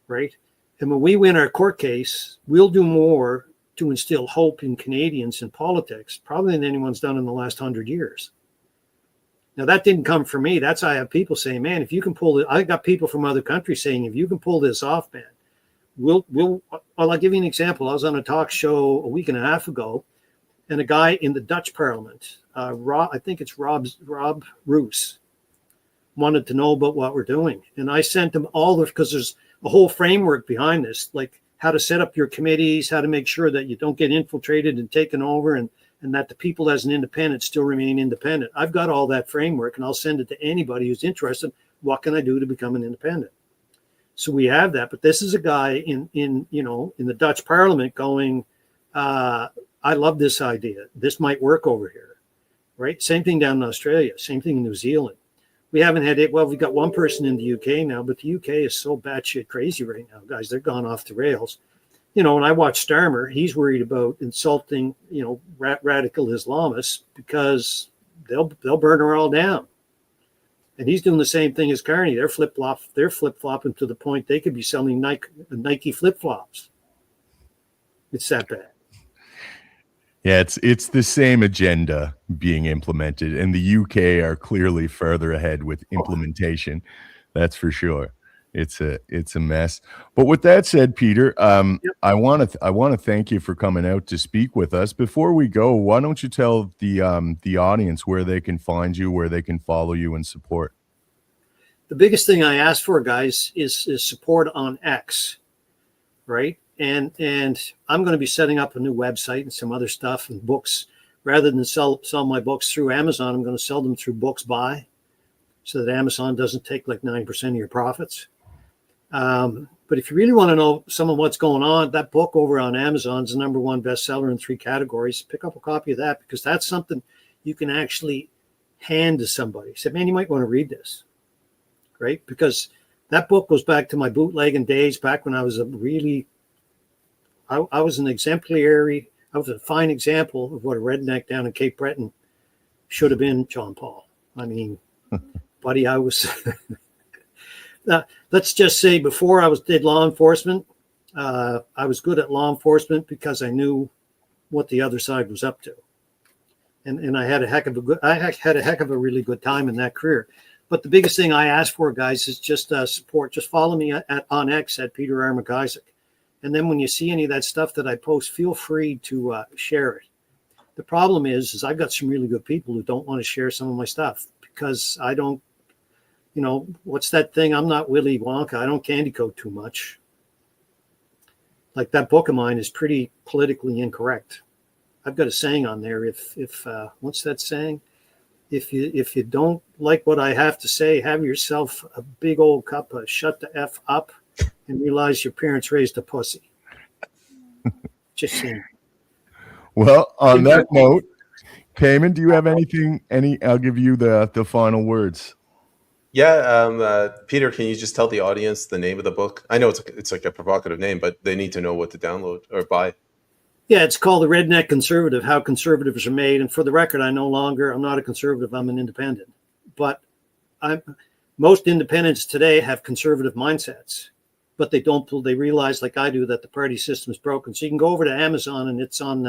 right? And when we win our court case, we'll do more to instill hope in Canadians in politics, probably than anyone's done in the last 100 years. Now, that didn't come from me. That's I have people saying, man, if you can pull it, I got people from other countries saying, if you can pull this off, man, I'll give you an example. I was on a talk show a week and a half ago, and a guy in the Dutch Parliament, I think it's Rob Roos, wanted to know about what we're doing. And I sent him because there's a whole framework behind this, like how to set up your committees, how to make sure that you don't get infiltrated and taken over, and that the people as an independent still remain independent. I've got all that framework, and I'll send it to anybody who's interested. What can I do to become an independent? So we have that, but this is a guy in the Dutch Parliament going, I love this idea. This might work over here, right? Same thing down in Australia. Same thing in New Zealand. We haven't had it. Well, we've got one person in the UK now, but the UK is so batshit crazy right now, guys. They're gone off the rails. When I watch Starmer, he's worried about insulting, radical Islamists because they'll burn her all down. And he's doing the same thing as Carney. They're flip-flopping to the point they could be selling Nike flip-flops. It's that bad. Yeah, it's the same agenda being implemented, and the UK are clearly further ahead with implementation. That's for sure. It's a mess. But with that said, Peter, I want to thank you for coming out to speak with us. Before we go, why don't you tell the audience where they can find you, where they can follow you and support? The biggest thing I ask for, guys, is support on X, right? And I'm going to be setting up a new website and some other stuff and books. Rather than sell my books through Amazon, I'm going to sell them through Books Buy, so that Amazon doesn't take like 9% of your profits. But if you really want to know some of what's going on, that book over on Amazon is the #1 bestseller in 3 categories. Pick up a copy of that, because that's something you can actually hand to somebody. Say, man, you might want to read this, right? Because that book goes back to my bootlegging days, back when I was I was a fine example of what a redneck down in Cape Breton should have been, John Paul. I mean, buddy, I was... let's just say before I did law enforcement, I was good at law enforcement because I knew what the other side was up to, and I had a heck of a really good time in that career. But the biggest thing I ask for, guys, is just support. Just follow me on X at Peter R. MacIsaac, and then when you see any of that stuff that I post, feel free to share it. The problem is I've got some really good people who don't want to share some of my stuff because I don't. You know, what's that thing? I'm not Willy Wonka. I don't candy coat too much. Like, that book of mine is pretty politically incorrect. I've got a saying on there. If what's that saying? If you don't like what I have to say, have yourself a big old cup of shut the F up and realize your parents raised a pussy. Just saying. Well, on that note, Peyman, do you have anything? I'll give you the final words. Yeah, Peter, can you just tell the audience the name of the book? I know it's like a provocative name, but they need to know what to download or buy. Yeah, it's called The Redneck Conservative, How Conservatives Are Made. And for the record, I'm not a conservative, I'm an independent. But most independents today have conservative mindsets, but they realize, like I do, that the party system is broken. So you can go over to Amazon, and it's on,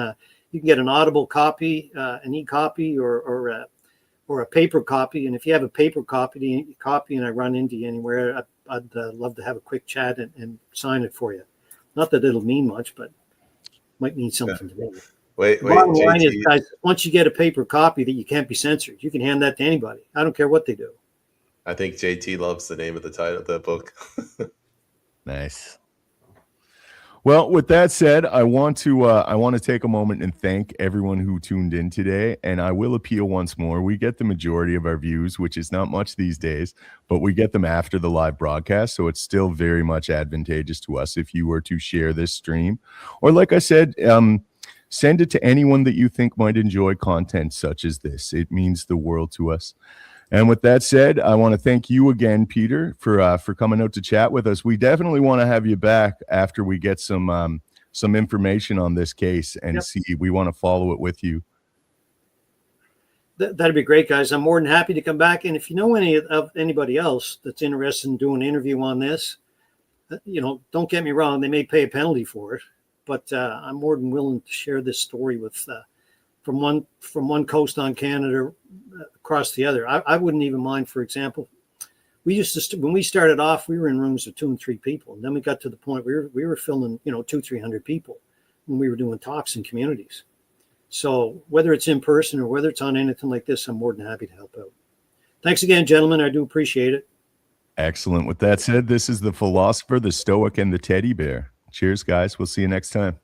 you can get an Audible copy, an e-copy, or a paper copy. And if you have a paper copy and I run into you anywhere, I'd love to have a quick chat and sign it for you. Not that it'll mean much, but might mean something to me. Wait, bottom line is, guys, once you get a paper copy that you can't be censored, you can hand that to anybody. I don't care what they do. I think JT loves the name of the title of the book. Nice. Well, with that said, I want to take a moment and thank everyone who tuned in today. And I will appeal once more. We get the majority of our views, which is not much these days, but we get them after the live broadcast. So it's still very much advantageous to us if you were to share this stream. Or like I said, send it to anyone that you think might enjoy content such as this. It means the world to us. And with that said, I want to thank you again, Peter, for coming out to chat with us. We definitely want to have you back after we get some information on this case and see. We want to follow it with you. That'd be great, guys. I'm more than happy to come back. And if you know anybody else that's interested in doing an interview on this, don't get me wrong, they may pay a penalty for it, but I'm more than willing to share this story with from one coast on Canada across the other. I wouldn't even mind, for example, we used to, when we started off, we were in rooms of 2 and 3 people. And then we got to the point we were filming, 200-300 people when we were doing talks in communities. So whether it's in person or whether it's on anything like this, I'm more than happy to help out. Thanks again, gentlemen. I do appreciate it. Excellent. With that said, this is the Philosopher, the Stoic, and the Teddy Bear. Cheers, guys. We'll see you next time.